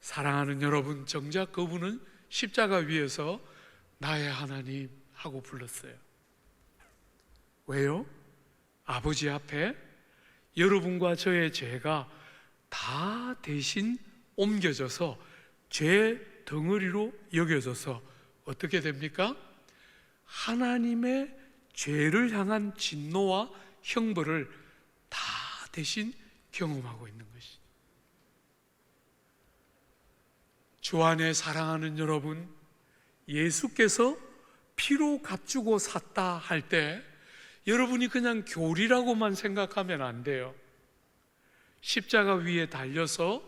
사랑하는 여러분, 정작 그분은 십자가 위에서 나의 하나님 하고 불렀어요. 왜요? 아버지 앞에 여러분과 저의 죄가 다 대신 옮겨져서 죄 덩어리로 여겨져서 어떻게 됩니까? 하나님의 죄를 향한 진노와 형벌을 다 대신 경험하고 있는 것이죠. 주 안에 사랑하는 여러분, 예수께서 피로 값주고 샀다 할 때 여러분이 그냥 교리라고만 생각하면 안 돼요. 십자가 위에 달려서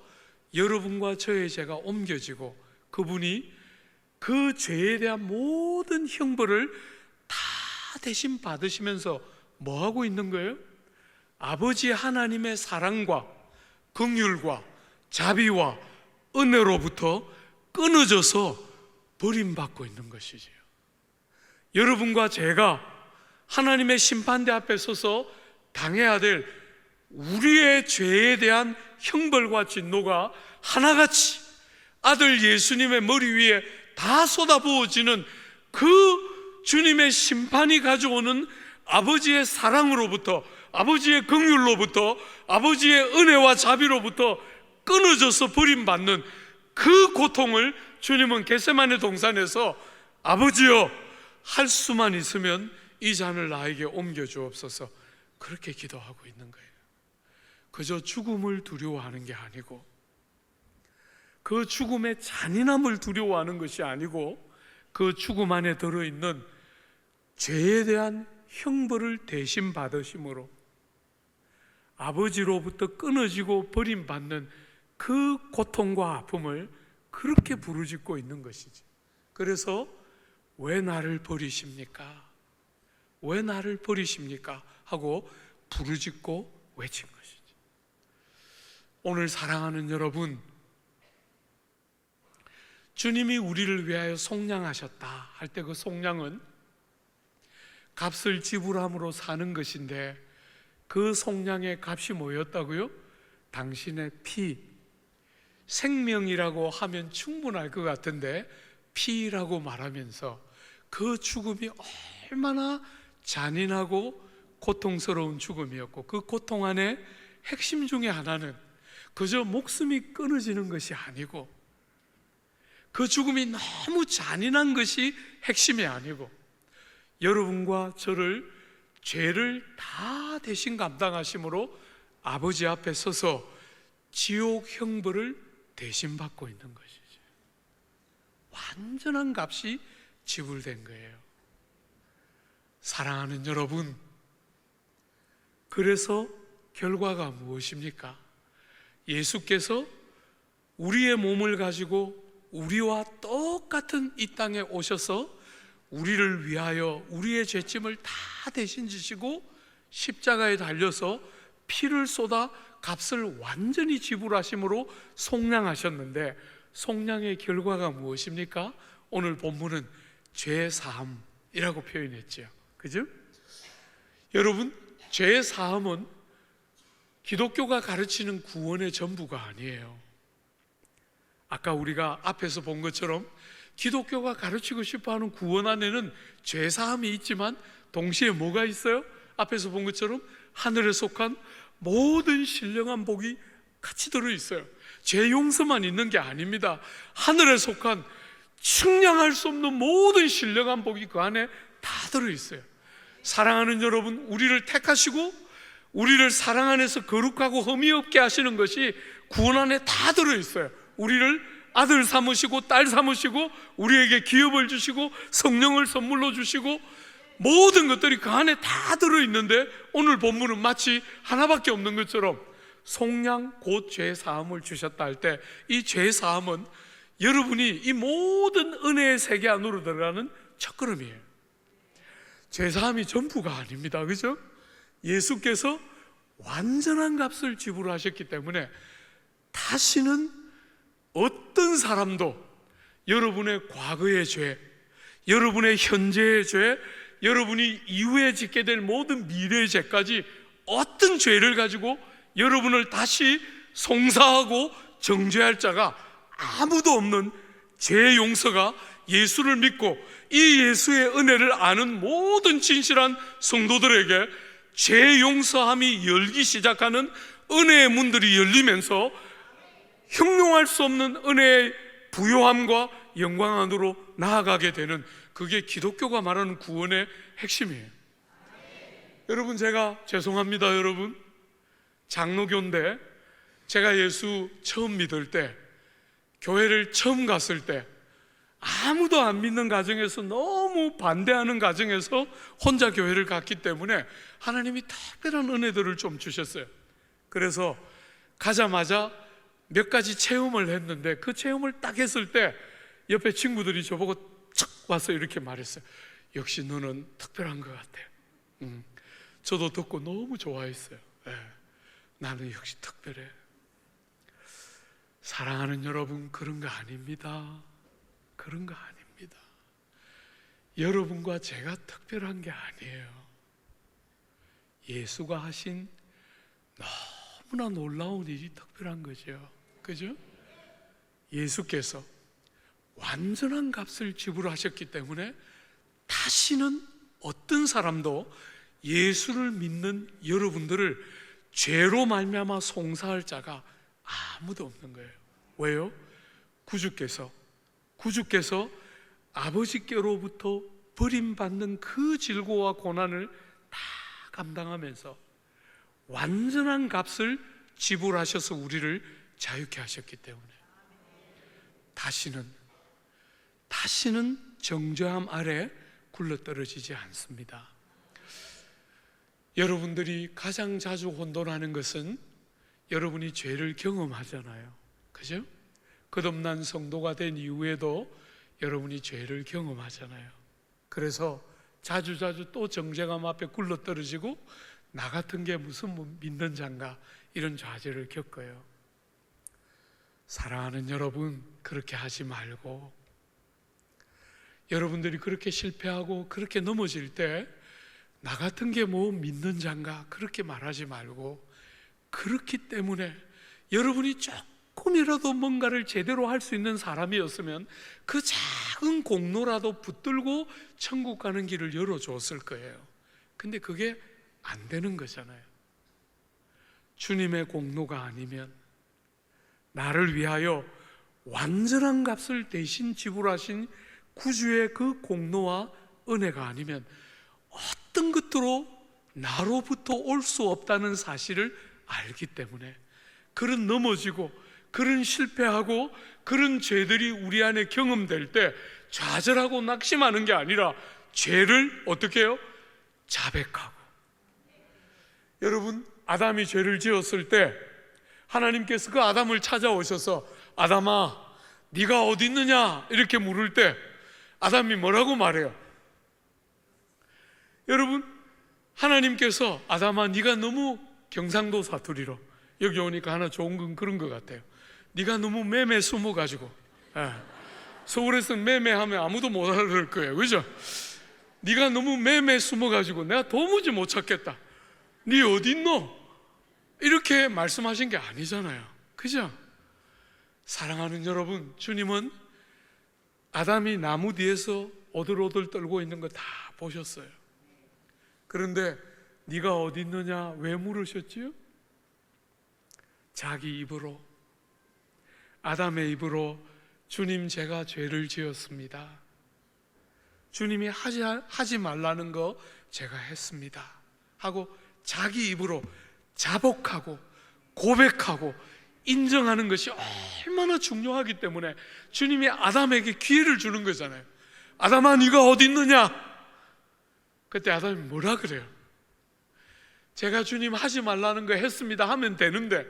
여러분과 저의 죄가 옮겨지고 그분이 그 죄에 대한 모든 형벌을 다 대신 받으시면서 뭐 하고 있는 거예요? 아버지 하나님의 사랑과 긍휼과 자비와 은혜로부터 끊어져서 버림받고 있는 것이지요. 여러분과 제가 하나님의 심판대 앞에 서서 당해야 될 우리의 죄에 대한 형벌과 진노가 하나같이 아들 예수님의 머리 위에 다 쏟아부어지는 그 주님의 심판이 가져오는 아버지의 사랑으로부터, 아버지의 긍휼로부터, 아버지의 은혜와 자비로부터 끊어져서 버림받는 그 고통을 주님은 겟세마네 동산에서 아버지여, 할 수만 있으면 이 잔을 나에게 옮겨주옵소서, 그렇게 기도하고 있는 거예요. 그저 죽음을 두려워하는 게 아니고, 그 죽음의 잔인함을 두려워하는 것이 아니고, 그 죽음 안에 들어있는 죄에 대한 형벌을 대신 받으심으로 아버지로부터 끊어지고 버림받는 그 고통과 아픔을 그렇게 부르짖고 있는 것이지. 그래서 왜 나를 버리십니까? 왜 나를 버리십니까? 하고 부르짖고 외친 것이지. 오늘 사랑하는 여러분, 주님이 우리를 위하여 속량하셨다 할 때 그 속량은 값을 지불함으로 사는 것인데, 그 속량의 값이 뭐였다고요? 당신의 피, 생명이라고 하면 충분할 것 같은데 피라고 말하면서 그 죽음이 얼마나 잔인하고 고통스러운 죽음이었고, 그 고통 안에 핵심 중에 하나는 그저 목숨이 끊어지는 것이 아니고, 그 죽음이 너무 잔인한 것이 핵심이 아니고, 여러분과 저를, 죄를 다 대신 감당하심으로 아버지 앞에 서서 지옥 형벌을 대신 받고 있는 것이죠. 완전한 값이 지불된 거예요. 사랑하는 여러분, 그래서 결과가 무엇입니까? 예수께서 우리의 몸을 가지고 우리와 똑같은 이 땅에 오셔서 우리를 위하여 우리의 죄짐을 다 대신 지시고 십자가에 달려서 피를 쏟아 값을 완전히 지불하심으로 속량하셨는데, 속량의 결과가 무엇입니까? 오늘 본문은 죄 사함이라고 표현했죠. 그죠? 여러분, 죄 사함은 기독교가 가르치는 구원의 전부가 아니에요. 아까 우리가 앞에서 본 것처럼 기독교가 가르치고 싶어하는 구원 안에는 죄 사함이 있지만 동시에 뭐가 있어요? 앞에서 본 것처럼 하늘에 속한 모든 신령한 복이 같이 들어있어요. 죄 용서만 있는 게 아닙니다. 하늘에 속한 측량할 수 없는 모든 신령한 복이 그 안에 다 들어있어요. 사랑하는 여러분, 우리를 택하시고 우리를 사랑 안에서 거룩하고 흠이 없게 하시는 것이 구원 안에 다 들어있어요. 우리를 아들 삼으시고 딸 삼으시고 우리에게 기업을 주시고 성령을 선물로 주시고 모든 것들이 그 안에 다 들어있는데, 오늘 본문은 마치 하나밖에 없는 것처럼 속량 곧 죄사함을 주셨다 할 때, 이 죄사함은 여러분이 이 모든 은혜의 세계 안으로 들어가는 첫걸음이에요. 죄사함이 전부가 아닙니다. 그죠? 예수께서 완전한 값을 지불하셨기 때문에 다시는 어떤 사람도 여러분의 과거의 죄, 여러분의 현재의 죄, 여러분이 이후에 짓게 될 모든 미래의 죄까지 어떤 죄를 가지고 여러분을 다시 송사하고 정죄할 자가 아무도 없는 죄 용서가 예수를 믿고 이 예수의 은혜를 아는 모든 진실한 성도들에게 죄 용서함이 열기 시작하는 은혜의 문들이 열리면서 형용할 수 없는 은혜의 부요함과 영광 안으로 나아가게 되는, 그게 기독교가 말하는 구원의 핵심이에요. 여러분, 제가 죄송합니다. 여러분, 장로교인데 제가 예수 처음 믿을 때, 교회를 처음 갔을 때, 아무도 안 믿는 가정에서, 너무 반대하는 가정에서 혼자 교회를 갔기 때문에 하나님이 특별한 은혜들을 좀 주셨어요. 그래서 가자마자 몇 가지 체험을 했는데, 그 체험을 딱 했을 때 옆에 친구들이 저보고 척 와서 이렇게 말했어요. 역시 너는 특별한 것 같아. 저도 듣고 너무 좋아했어요. 나는 역시 특별해. 사랑하는 여러분, 그런 거 아닙니다. 그런 거 아닙니다. 여러분과 제가 특별한 게 아니에요. 예수가 하신 너무나 놀라운 일이 특별한 거죠. 그죠? 예수께서 완전한 값을 지불하셨기 때문에 다시는 어떤 사람도 예수를 믿는 여러분들을 죄로 말미암아 송사할 자가 아무도 없는 거예요. 왜요? 구주께서 아버지께로부터 버림받는 그 질고와 고난을 다 감당하면서 완전한 값을 지불하셔서 우리를 자유케 하셨기 때문에 다시는 정죄함 아래 굴러떨어지지 않습니다. 여러분들이 가장 자주 혼돈하는 것은 여러분이 죄를 경험하잖아요. 그죠? 거듭난 성도가 된 이후에도 여러분이 죄를 경험하잖아요. 그래서 자주 또 정죄감 앞에 굴러떨어지고 나 같은 게 무슨 믿는 자인가 이런 좌절을 겪어요. 사랑하는 여러분, 그렇게 하지 말고, 여러분들이 그렇게 실패하고 그렇게 넘어질 때 나 같은 게 뭐 믿는 자인가 그렇게 말하지 말고, 그렇기 때문에 여러분이 조금이라도 뭔가를 제대로 할 수 있는 사람이었으면 그 작은 공로라도 붙들고 천국 가는 길을 열어줬을 거예요. 근데 그게 안 되는 거잖아요. 주님의 공로가 아니면, 나를 위하여 완전한 값을 대신 지불하신 구주의 그 공로와 은혜가 아니면 어떤 것도 나로부터 올 수 없다는 사실을 알기 때문에 그런 넘어지고 그런 실패하고 그런 죄들이 우리 안에 경험될 때 좌절하고 낙심하는 게 아니라 죄를 어떻게 해요? 자백하고. 여러분, 아담이 죄를 지었을 때 하나님께서 그 아담을 찾아오셔서 아담아 네가 어디 있느냐 이렇게 물을 때 아담이 뭐라고 말해요? 여러분, 하나님께서 아담아 네가 너무 경상도 사투리로, 여기 오니까 하나 좋은 건 그런 것 같아요. 네가 너무 매매 숨어가지고, 서울에서는 매매하면 아무도 못 알아들 거예요. 그죠? 네가 너무 매매 숨어가지고 내가 도무지 못 찾겠다. 네 어디 있노? 이렇게 말씀하신 게 아니잖아요. 그죠? 사랑하는 여러분, 주님은 아담이 나무 뒤에서 오들오들 떨고 있는 거 다 보셨어요. 그런데 네가 어디 있느냐 왜 물으셨지요? 자기 입으로, 아담의 입으로 주님 제가 죄를 지었습니다. 주님이 하지 말라는 거 제가 했습니다 하고 자기 입으로 자복하고 고백하고 인정하는 것이 얼마나 중요하기 때문에 주님이 아담에게 기회를 주는 거잖아요. 아담아 네가 어디 있느냐? 그때 아담이 뭐라 그래요? 제가 주님 하지 말라는 거 했습니다 하면 되는데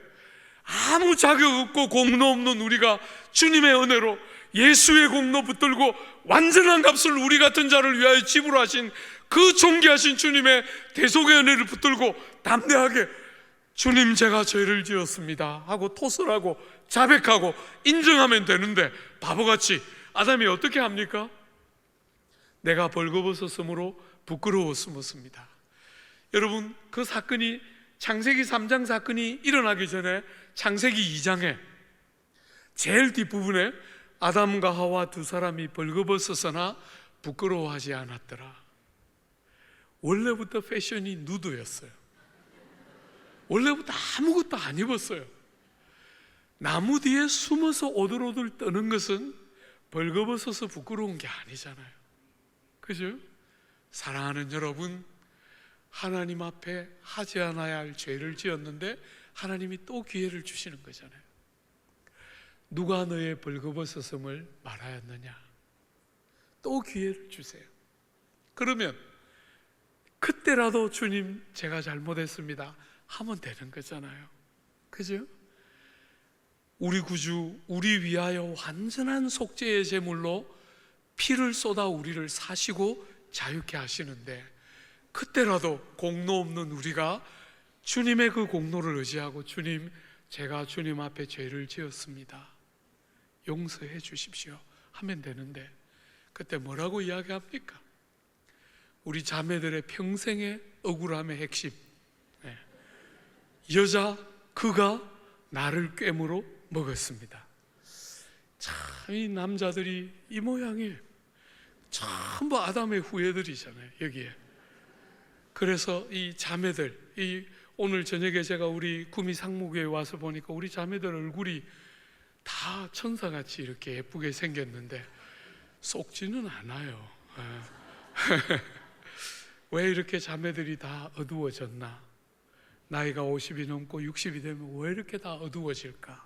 아무 자격 없고 공로 없는 우리가 주님의 은혜로 예수의 공로 붙들고 완전한 값을 우리 같은 자를 위하여 지불하신 그 존귀하신 주님의 대속의 은혜를 붙들고 담대하게 주님 제가 죄를 지었습니다 하고 토설하고 자백하고 인정하면 되는데 바보같이 아담이 어떻게 합니까? 내가 벌거벗었으므로 부끄러워 숨었습니다. 여러분, 그 사건이 창세기 3장 사건이 일어나기 전에 창세기 2장에 제일 뒷부분에 아담과 하와 두 사람이 벌거벗었으나 부끄러워하지 않았더라. 원래부터 패션이 누드였어요. 원래부터 아무것도 안 입었어요. 나무 뒤에 숨어서 오들오들 떠는 것은 벌거벗어서 부끄러운 게 아니잖아요. 그죠? 사랑하는 여러분, 하나님 앞에 하지 않아야 할 죄를 지었는데 하나님이 또 기회를 주시는 거잖아요. 누가 너의 벌거벗었음을 말하였느냐? 또 기회를 주세요. 그러면 그때라도 주님 제가 잘못했습니다 하면 되는 거잖아요. 그죠? 우리 구주, 우리 위하여 완전한 속죄의 제물로 피를 쏟아 우리를 사시고 자유케 하시는데 그때라도 공로 없는 우리가 주님의 그 공로를 의지하고 주님 제가 주님 앞에 죄를 지었습니다 용서해 주십시오 하면 되는데 그때 뭐라고 이야기합니까? 우리 자매들의 평생의 억울함의 핵심, 여자 그가 나를 꿰물어 먹었습니다. 참 이 남자들이 이 모양이에요. 전부 아담의 후예들이잖아요. 여기에 그래서 이 자매들, 오늘 저녁에 제가 우리 구미 상무교에 와서 보니까 우리 자매들 얼굴이 다 천사같이 이렇게 예쁘게 생겼는데 썩지는 않아요. 왜 이렇게 자매들이 다 어두워졌나? 나이가 50이 넘고 60이 되면 왜 이렇게 다 어두워질까?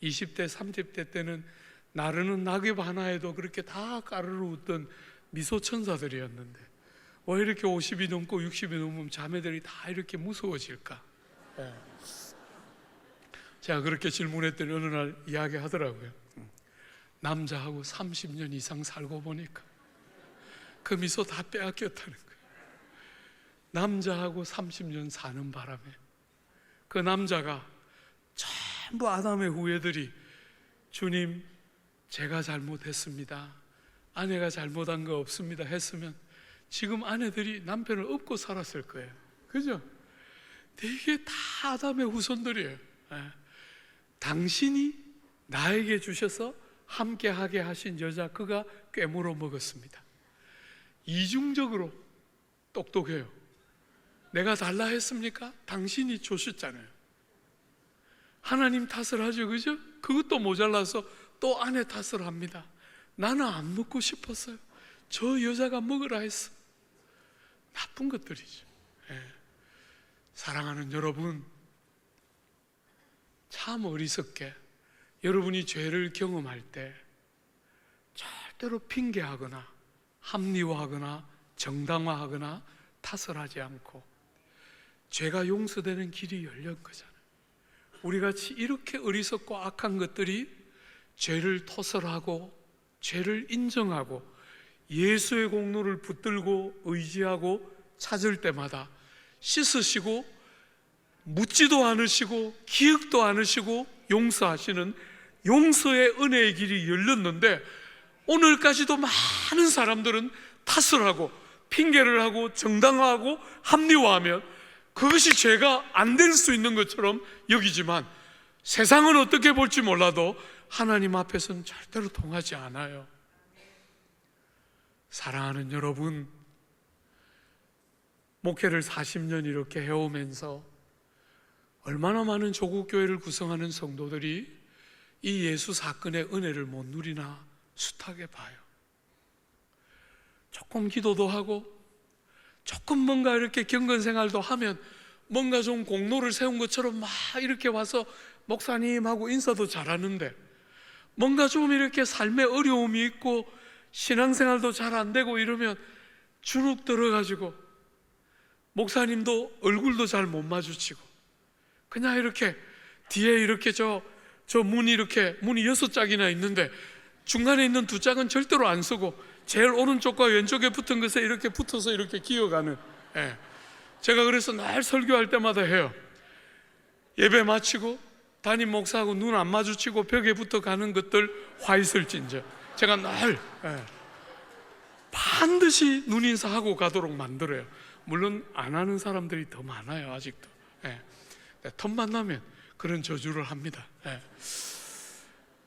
20대, 30대 때는 나르는 낙엽 하나에도 그렇게 다 까르르 웃던 미소 천사들이었는데 왜 이렇게 50이 넘고 60이 넘으면 자매들이 다 이렇게 무서워질까? 제가 그렇게 질문했더니 어느 날 이야기하더라고요. 남자하고 30년 이상 살고 보니까 그 미소 다 빼앗겼다는 거예요. 남자하고 30년 사는 바람에 그 남자가 전부 아담의 후예들이 주님, 제가 잘못했습니다, 아내가 잘못한 거 없습니다 했으면 지금 아내들이 남편을 업고 살았을 거예요. 그죠? 되게 다 아담의 후손들이에요. 당신이 나에게 주셔서 함께하게 하신 여자, 그가 꿰물어 먹었습니다. 이중적으로 똑똑해요. 내가 달라 했습니까? 당신이 주셨잖아요. 하나님 탓을 하죠, 그죠? 그것도 모자라서 또 아내 탓을 합니다. 나는 안 먹고 싶었어요. 저 여자가 먹으라 했어. 나쁜 것들이죠. 사랑하는 여러분, 참 어리석게 여러분이 죄를 경험할 때 절대로 핑계하거나 합리화하거나 정당화하거나 탓을 하지 않고 죄가 용서되는 길이 열린 거잖아요. 우리같이 이렇게 어리석고 악한 것들이 죄를 토설하고 죄를 인정하고 예수의 공로를 붙들고 의지하고 찾을 때마다 씻으시고 묻지도 않으시고 기억도 않으시고 용서하시는 용서의 은혜의 길이 열렸는데, 오늘까지도 많은 사람들은 탓을 하고 핑계를 하고 정당화하고 합리화하면 그것이 죄가 안 될 수 있는 것처럼 여기지만 세상은 어떻게 볼지 몰라도 하나님 앞에서는 절대로 통하지 않아요. 사랑하는 여러분, 목회를 40년 이렇게 해오면서 얼마나 많은 조국교회를 구성하는 성도들이 이 예수 사건의 은혜를 못 누리나 숱하게 봐요. 조금 기도도 하고 조금 뭔가 이렇게 경건생활도 하면 뭔가 좀 공로를 세운 것처럼 막 이렇게 와서 목사님하고 인사도 잘하는데, 뭔가 좀 이렇게 삶에 어려움이 있고 신앙생활도 잘 안 되고 이러면 주눅 들어가지고 목사님도 얼굴도 잘 못 마주치고 그냥 이렇게 뒤에 이렇게 저 문이 이렇게 문이 6짝이나 있는데 중간에 있는 2짝은 절대로 안 쓰고 제일 오른쪽과 왼쪽에 붙은 것에 이렇게 붙어서 이렇게 기어가는, 제가 그래서 날 설교할 때마다 해요. 예배 마치고 담임 목사하고 눈 안 마주치고 벽에 붙어 가는 것들 화 있을진저 제가 날 반드시 눈인사하고 가도록 만들어요. 물론 안 하는 사람들이 더 많아요, 아직도. 틈만 나면 그런 저주를 합니다.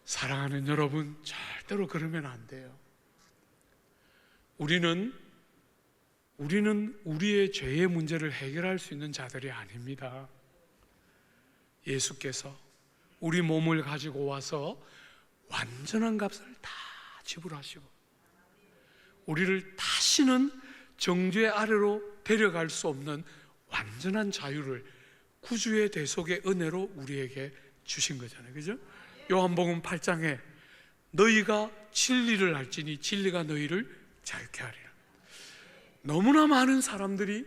사랑하는 여러분, 절대로 그러면 안 돼요. 우리는 우리의 죄의 문제를 해결할 수 있는 자들이 아닙니다. 예수께서 우리 몸을 가지고 와서 완전한 값을 다 지불하시고 우리를 다시는 정죄 아래로 데려갈 수 없는 완전한 자유를 구주의 대속의 은혜로 우리에게 주신 거잖아요, 그죠? 요한복음 8장에 너희가 진리를 알지니 진리가 너희를 자유케 하리라. 너무나 많은 사람들이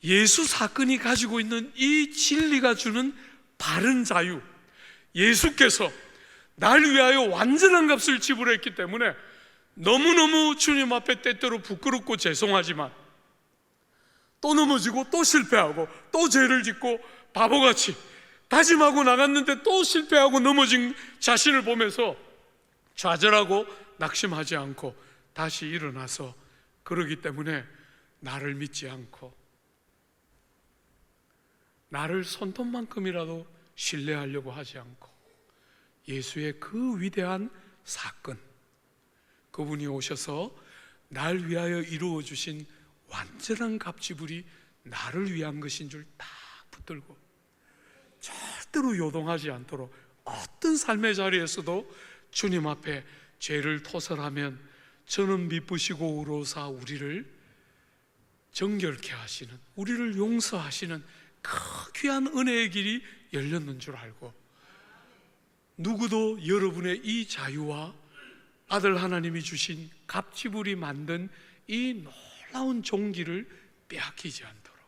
예수 사건이 가지고 있는 이 진리가 주는 바른 자유, 예수께서 날 위하여 완전한 값을 지불했기 때문에 너무너무 주님 앞에 때때로 부끄럽고 죄송하지만 또 넘어지고 또 실패하고 또 죄를 짓고 바보같이 다짐하고 나갔는데 또 실패하고 넘어진 자신을 보면서 좌절하고 낙심하지 않고 다시 일어나서, 그러기 때문에 나를 믿지 않고 나를 손톱만큼이라도 신뢰하려고 하지 않고 예수의 그 위대한 사건, 그분이 오셔서 날 위하여 이루어 주신 완전한 값지불이 나를 위한 것인 줄 딱 붙들고 절대로 요동하지 않도록 어떤 삶의 자리에서도 주님 앞에 죄를 토설하면 저는 미쁘시고 의로사 우리를 정결케 하시는, 우리를 용서하시는 그 귀한 은혜의 길이 열렸는 줄 알고, 누구도 여러분의 이 자유와 아들 하나님이 주신 갑지불이 만든 이 놀라운 종기를 빼앗기지 않도록,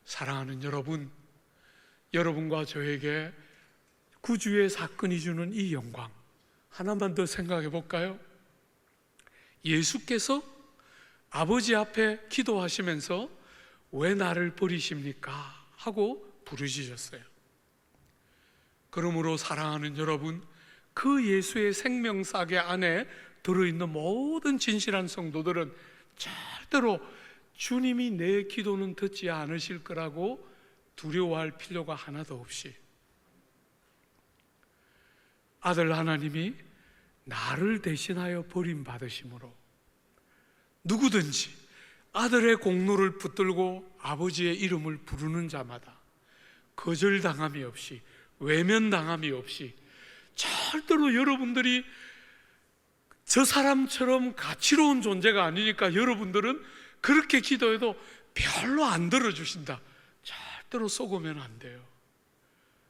사랑하는 여러분, 여러분과 저에게 구주의 사건이 주는 이 영광 하나만 더 생각해 볼까요? 예수께서 아버지 앞에 기도하시면서 왜 나를 버리십니까? 하고 부르짖었어요. 그러므로 사랑하는 여러분, 그 예수의 생명사계 안에 들어있는 모든 진실한 성도들은 절대로 주님이 내 기도는 듣지 않으실 거라고 두려워할 필요가 하나도 없이, 아들 하나님이 나를 대신하여 버림받으심으로 누구든지 아들의 공로를 붙들고 아버지의 이름을 부르는 자마다 거절당함이 없이, 외면당함이 없이, 절대로 여러분들이 저 사람처럼 가치로운 존재가 아니니까 여러분들은 그렇게 기도해도 별로 안 들어주신다, 절대로 속으면 안 돼요.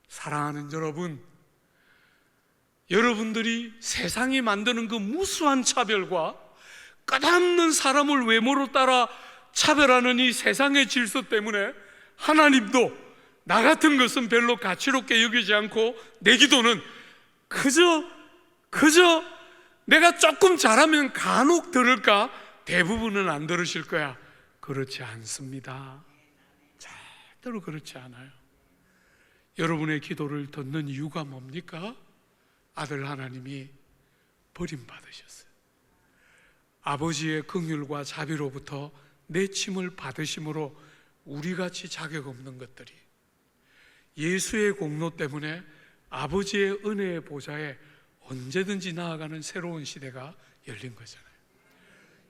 사랑하는 여러분, 여러분들이 세상이 만드는 그 무수한 차별과 끝없는 사람을 외모로 따라 차별하는 이 세상의 질서 때문에 하나님도 나 같은 것은 별로 가치롭게 여기지 않고 내 기도는 그저 내가 조금 잘하면 간혹 들을까, 대부분은 안 들으실 거야. 그렇지 않습니다. 절대로 그렇지 않아요. 여러분의 기도를 듣는 이유가 뭡니까? 아들 하나님이 버림받으셨어요. 아버지의 긍휼과 자비로부터 내침을 받으심으로 우리같이 자격 없는 것들이 예수의 공로 때문에 아버지의 은혜의 보좌에 언제든지 나아가는 새로운 시대가 열린 거잖아요.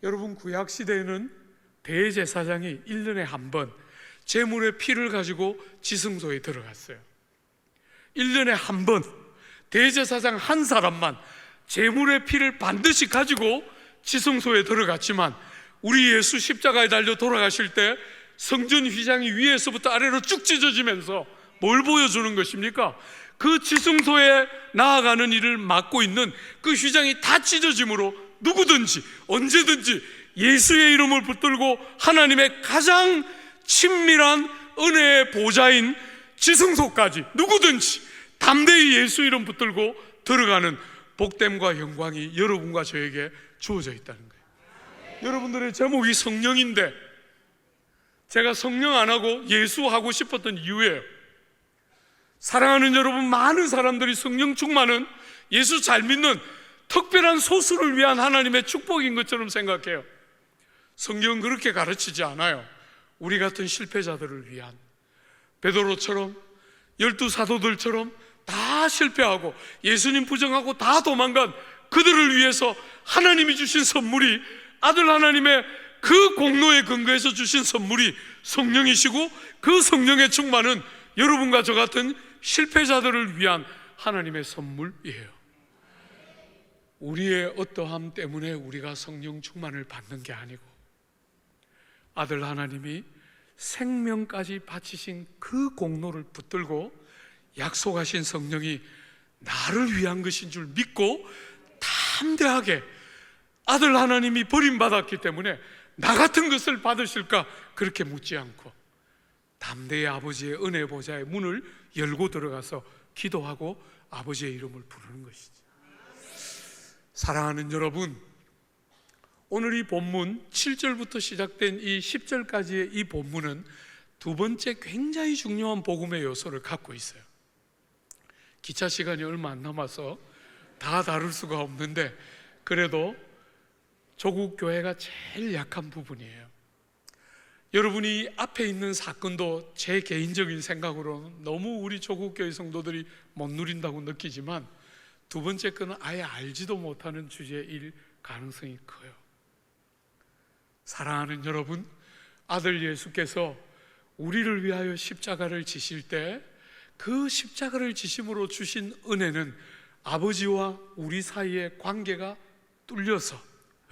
여러분, 구약 시대에는 대제사장이 1년에 한 번 제물의 피를 가지고 지성소에 들어갔어요. 1년에 한 번 대제사장 한 사람만 제물의 피를 반드시 가지고 지성소에 들어갔지만, 우리 예수 십자가에 달려 돌아가실 때 성전 휘장이 위에서부터 아래로 쭉 찢어지면서 뭘 보여주는 것입니까? 그 지성소에 나아가는 일을 맡고 있는 그 휘장이 다 찢어짐으로 누구든지 언제든지 예수의 이름을 붙들고 하나님의 가장 친밀한 은혜의 보좌인 지성소까지 누구든지 담대히 예수 이름 붙들고 들어가는 복됨과 영광이 여러분과 저에게 주어져 있다는 거예요. 여러분들의 제목이 성령인데 제가 성령 안 하고 예수 하고 싶었던 이유예요. 사랑하는 여러분, 많은 사람들이 성령 충만은 예수 잘 믿는 특별한 소수를 위한 하나님의 축복인 것처럼 생각해요. 성경은 그렇게 가르치지 않아요. 우리 같은 실패자들을 위한, 베드로처럼 12 사도들처럼 다 실패하고 예수님 부정하고 다 도망간 그들을 위해서 하나님이 주신 선물이, 아들 하나님의 그 공로에 근거해서 주신 선물이 성령이시고, 그 성령의 충만은 여러분과 저 같은 실패자들을 위한 하나님의 선물이에요. 우리의 어떠함 때문에 우리가 성령 충만을 받는 게 아니고, 아들 하나님이 생명까지 바치신 그 공로를 붙들고 약속하신 성령이 나를 위한 것인 줄 믿고 담대하게, 아들 하나님이 버림받았기 때문에 나 같은 것을 받으실까 그렇게 묻지 않고 담대히 아버지의 은혜 보좌의 문을 열고 들어가서 기도하고 아버지의 이름을 부르는 것이죠. 사랑하는 여러분, 오늘 이 본문 7절부터 시작된 이 10절까지의 이 본문은 두 번째 굉장히 중요한 복음의 요소를 갖고 있어요. 기차 시간이 얼마 안 남아서 다 다룰 수가 없는데, 그래도 조국 교회가 제일 약한 부분이에요. 여러분이 앞에 있는 사건도 제 개인적인 생각으로는 너무 우리 조국 교회 성도들이 못 누린다고 느끼지만, 두 번째 거는 아예 알지도 못하는 주제일 가능성이 커요. 사랑하는 여러분, 아들 예수께서 우리를 위하여 십자가를 지실 때 그 십자가를 지심으로 주신 은혜는 아버지와 우리 사이의 관계가 뚫려서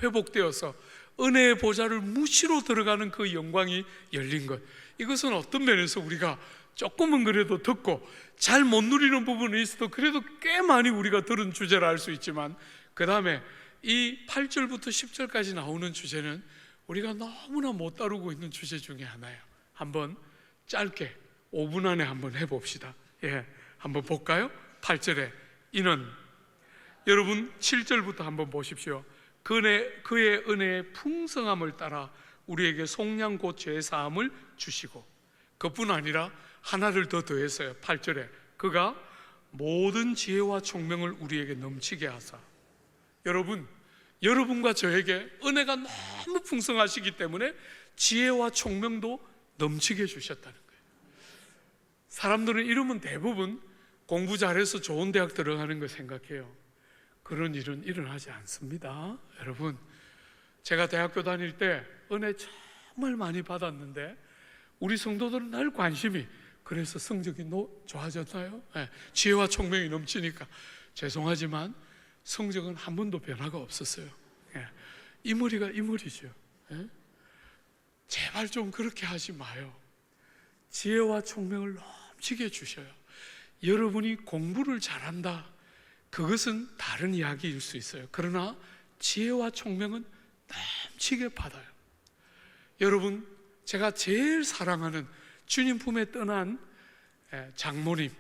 회복되어서 은혜의 보좌를 무시로 들어가는 그 영광이 열린 것, 이것은 어떤 면에서 우리가 조금은 그래도 듣고 잘 못 누리는 부분이 있어도 그래도 꽤 많이 우리가 들은 주제라 할 수 있지만, 그 다음에 이 8절부터 10절까지 나오는 주제는 우리가 너무나 못 다루고 있는 주제 중에 하나예요. 한번 짧게 5분 안에 한번 해봅시다. 한번 볼까요? 8절에 이는, 여러분 7절부터 한번 보십시오. 그의 은혜의 풍성함을 따라 우리에게 속량 곧 죄사함을 주시고, 그뿐 아니라 하나를 더 더했어요. 8절에 그가 모든 지혜와 총명을 우리에게 넘치게 하사. 여러분과 저에게 은혜가 너무 풍성하시기 때문에 지혜와 총명도 넘치게 주셨다는 거예요. 사람들은 이러면 대부분 공부 잘해서 좋은 대학 들어가는 거 생각해요. 그런 일은 일어나지 않습니다. 여러분, 제가 대학교 다닐 때 은혜 정말 많이 받았는데 우리 성도들은 늘 관심이, 그래서 성적이 좋아졌나요? 지혜와 총명이 넘치니까. 죄송하지만 성적은 한 번도 변화가 없었어요. 이 머리가 이 머리죠. 제발 좀 그렇게 하지 마요. 지혜와 총명을 넘치게 주셔요. 여러분이 공부를 잘한다, 그것은 다른 이야기일 수 있어요. 그러나 지혜와 총명은 넘치게 받아요. 여러분, 제가 제일 사랑하는 주님 품에 떠난 장모님,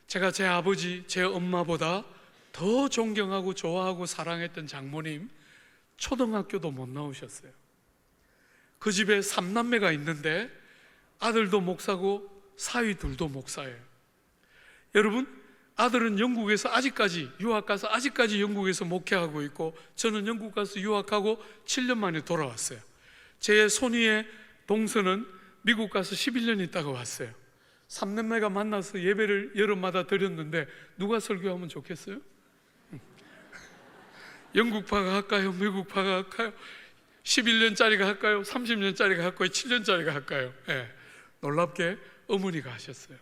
제가 제 아버지, 제 엄마보다 더 존경하고 좋아하고 사랑했던 장모님, 초등학교도 못 나오셨어요. 그 집에 3남매가 있는데 아들도 목사고 사위 둘도 목사예요. 여러분, 아들은 영국에서 아직까지 유학 가서 아직까지 영국에서 목회하고 있고, 저는 영국 가서 유학하고 7년 만에 돌아왔어요. 제 손위의 동서는 미국 가서 11년 있다가 왔어요. 3남매가 만나서 예배를 여름마다 드렸는데 누가 설교하면 좋겠어요? 영국파가 할까요? 미국파가 할까요? 11년짜리가 할까요? 30년짜리가 할까요? 7년짜리가 할까요? 놀랍게 어머니가 하셨어요.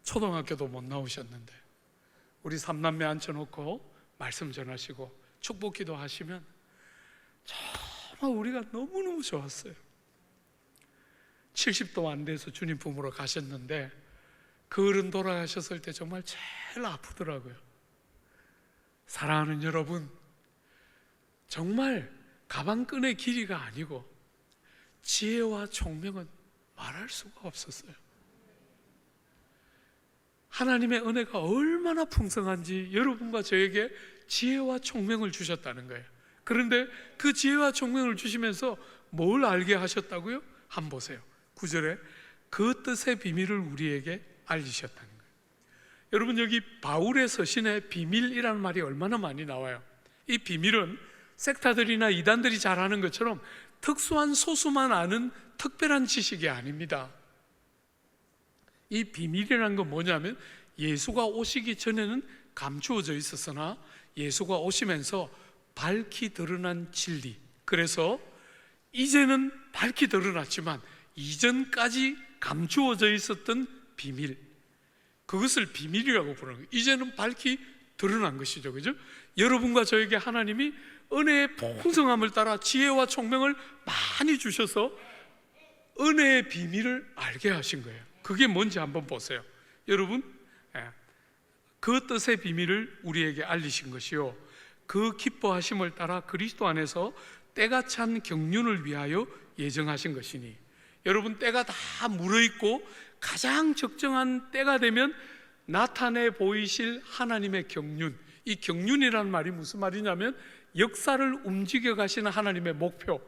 초등학교도 못 나오셨는데 우리 3남매 앉혀놓고 말씀 전하시고 축복기도 하시면 정말 우리가 너무너무 좋았어요. 70도 안 돼서 주님 품으로 가셨는데 그 어른 돌아가셨을 때 정말 제일 아프더라고요. 사랑하는 여러분, 정말 가방끈의 길이가 아니고 지혜와 총명은 말할 수가 없었어요. 하나님의 은혜가 얼마나 풍성한지 여러분과 저에게 지혜와 총명을 주셨다는 거예요. 그런데 그 지혜와 총명을 주시면서 뭘 알게 하셨다고요? 한번 보세요. 9절에 그 뜻의 비밀을 우리에게 알리셨다는 거예요. 여러분, 여기 바울의 서신에 비밀이라는 말이 얼마나 많이 나와요. 이 비밀은 섹타들이나 이단들이 잘 아는 것처럼 특수한 소수만 아는 특별한 지식이 아닙니다. 이 비밀이라는 건 뭐냐면 예수가 오시기 전에는 감추어져 있었으나 예수가 오시면서 밝히 드러난 진리, 그래서 이제는 밝히 드러났지만 이전까지 감추어져 있었던 비밀, 그것을 비밀이라고 부르는 거예요. 이제는 밝히 드러난 것이죠. 그죠? 여러분과 저에게 하나님이 은혜의 풍성함을 따라 지혜와 총명을 많이 주셔서 은혜의 비밀을 알게 하신 거예요. 그게 뭔지 한번 보세요. 여러분, 그 뜻의 비밀을 우리에게 알리신 것이요, 그 기뻐하심을 따라 그리스도 안에서 때가 찬 경륜을 위하여 예정하신 것이니. 여러분, 때가 다 물어있고 가장 적정한 때가 되면 나타내 보이실 하나님의 경륜, 이 경륜이라는 말이 무슨 말이냐면 역사를 움직여 가시는 하나님의 목표,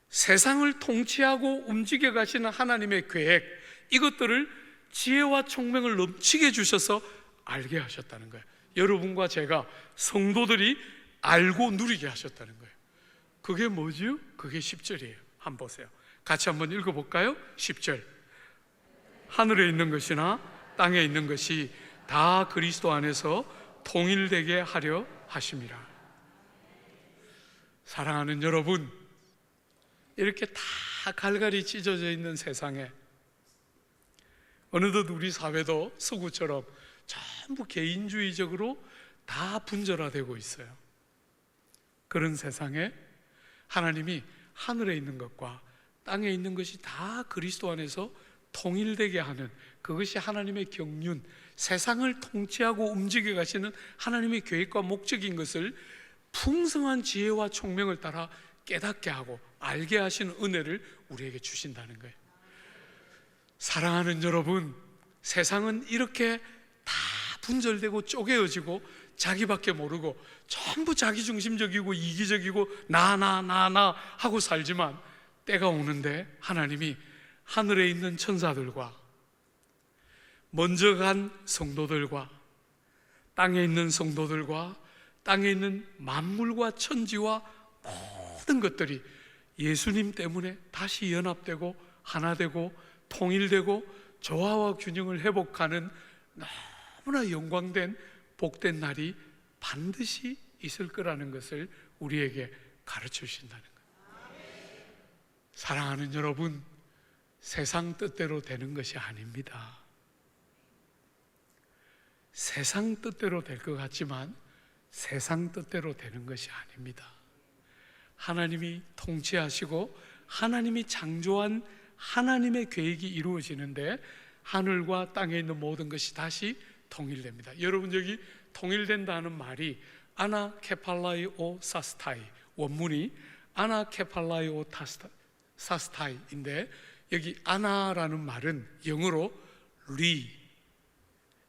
세상을 통치하고 움직여 가시는 하나님의 계획, 이것들을 지혜와 총명을 넘치게 주셔서 알게 하셨다는 거예요. 여러분과 제가 성도들이 알고 누리게 하셨다는 거예요. 그게 뭐지요? 그게 10절이에요. 한번 보세요. 같이 한번 읽어볼까요? 10절. 하늘에 있는 것이나 땅에 있는 것이 다 그리스도 안에서 통일되게 하려 하심이라. 사랑하는 여러분, 이렇게 다 갈갈이 찢어져 있는 세상에 어느덧 우리 사회도 서구처럼 전부 개인주의적으로 다 분절화되고 있어요. 그런 세상에 하나님이 하늘에 있는 것과 땅에 있는 것이 다 그리스도 안에서 통일되게 하는, 그것이 하나님의 경륜, 세상을 통치하고 움직여 가시는 하나님의 계획과 목적인 것을 풍성한 지혜와 총명을 따라 깨닫게 하고 알게 하시는 은혜를 우리에게 주신다는 거예요. 사랑하는 여러분, 세상은 이렇게 다 분절되고 쪼개어지고 자기밖에 모르고 전부 자기중심적이고 이기적이고 나 하고 살지만, 때가 오는데 하나님이 하늘에 있는 천사들과 먼저 간 성도들과 땅에 있는 성도들과 땅에 있는 만물과 천지와 모든 것들이 예수님 때문에 다시 연합되고 하나 되고 통일되고 조화와 균형을 회복하는 너무나 영광된 복된 날이 반드시 있을 거라는 것을 우리에게 가르쳐 주신다는 거예요. 사랑하는 여러분, 세상 뜻대로 되는 것이 아닙니다. 세상 뜻대로 될 것 같지만 세상 뜻대로 되는 것이 아닙니다. 하나님이 통치하시고 하나님이 창조한 하나님의 계획이 이루어지는데 하늘과 땅에 있는 모든 것이 다시 통일됩니다. 여러분, 여기 통일된다는 말이 아나케팔라이오 사스타이, 원문이 아나케팔라이오 사스타이인데, 여기 아나라는 말은 영어로 리,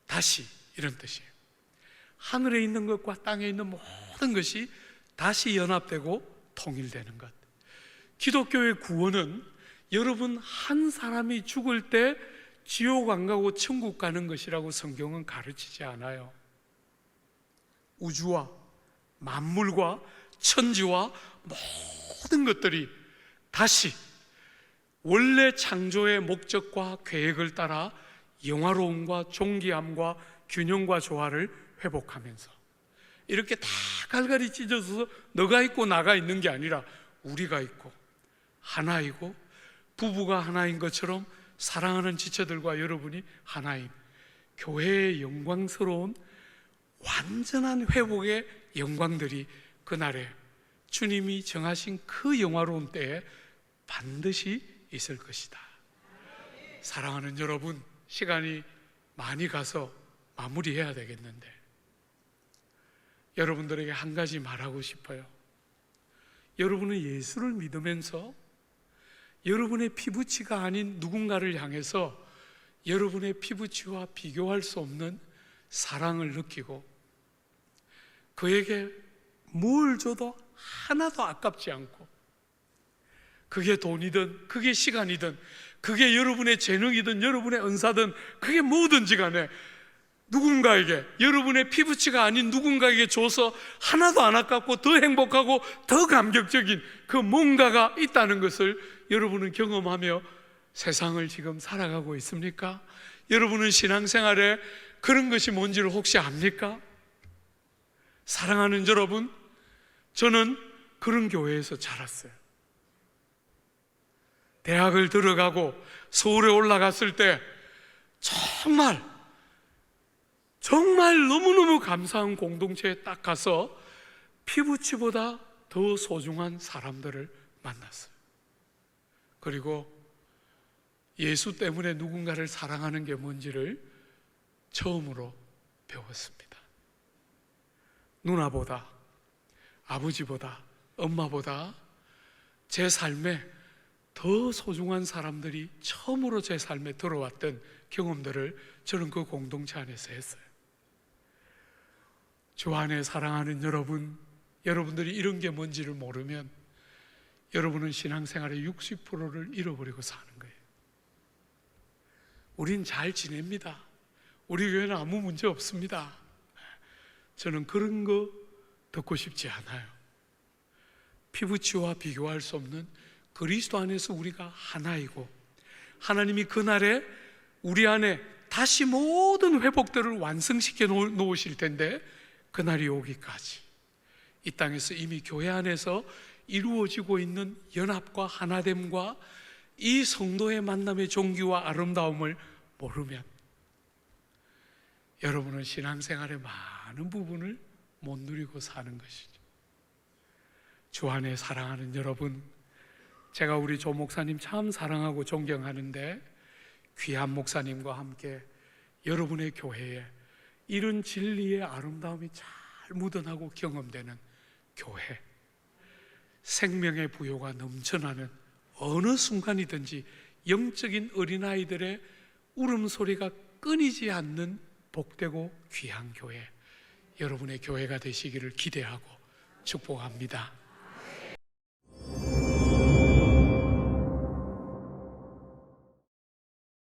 다시, 이런 뜻이에요. 하늘에 있는 것과 땅에 있는 모든 것이 다시 연합되고 통일되는 것. 기독교의 구원은 여러분 한 사람이 죽을 때 지옥 안 가고 천국 가는 것이라고 성경은 가르치지 않아요. 우주와 만물과 천지와 모든 것들이 다시 원래 창조의 목적과 계획을 따라 영화로움과 존귀함과 균형과 조화를 회복하면서, 이렇게 다 갈갈이 찢어져서 너가 있고 나가 있는 게 아니라 우리가 있고 하나이고 부부가 하나인 것처럼 사랑하는 지체들과 여러분이 하나인 교회의 영광스러운 완전한 회복의 영광들이 그날에 주님이 정하신 그 영화로운 때에 반드시 있을 것이다. 사랑하는 여러분, 시간이 많이 가서 마무리해야 되겠는데 여러분들에게 한 가지 말하고 싶어요. 여러분은 예수를 믿으면서 여러분의 피부치가 아닌 누군가를 향해서 여러분의 피부치와 비교할 수 없는 사랑을 느끼고 그에게 뭘 줘도 하나도 아깝지 않고, 그게 돈이든 그게 시간이든 그게 여러분의 재능이든 여러분의 은사든 그게 뭐든지 간에 누군가에게, 여러분의 피부치가 아닌 누군가에게 줘서 하나도 안 아깝고 더 행복하고 더 감격적인 그 뭔가가 있다는 것을 여러분은 경험하며 세상을 지금 살아가고 있습니까? 여러분은 신앙생활에 그런 것이 뭔지를 혹시 압니까? 사랑하는 여러분, 저는 그런 교회에서 자랐어요. 대학을 들어가고 서울에 올라갔을 때 정말 너무너무 감사한 공동체에 딱 가서 피부치보다 더 소중한 사람들을 만났어요. 그리고 예수 때문에 누군가를 사랑하는 게 뭔지를 처음으로 배웠습니다. 누나보다, 아버지보다, 엄마보다 제 삶에 더 소중한 사람들이 처음으로 제 삶에 들어왔던 경험들을 저는 그 공동체 안에서 했어요. 주 안에 사랑하는 여러분, 여러분들이 이런 게 뭔지를 모르면 여러분은 신앙생활의 60%를 잃어버리고 사는 거예요. 우린 잘 지냅니다. 우리 교회는 아무 문제 없습니다. 저는 그런 거 듣고 싶지 않아요. 피부치와 비교할 수 없는 그리스도 안에서 우리가 하나이고, 하나님이 그날에 우리 안에 다시 모든 회복들을 완성시켜 놓으실 텐데, 그날이 오기까지 이 땅에서 이미 교회 안에서 이루어지고 있는 연합과 하나됨과 이 성도의 만남의 종기와 아름다움을 모르면 여러분은 신앙생활의 많은 부분을 못 누리고 사는 것이죠. 주 안에 사랑하는 여러분, 제가 우리 조 목사님 참 사랑하고 존경하는데 귀한 목사님과 함께 여러분의 교회에 이런 진리의 아름다움이 잘 묻어나고 경험되는 교회, 생명의 부요가 넘쳐나는 어느 순간이든지 영적인 어린아이들의 울음소리가 끊이지 않는 복되고 귀한 교회, 여러분의 교회가 되시기를 기대하고 축복합니다.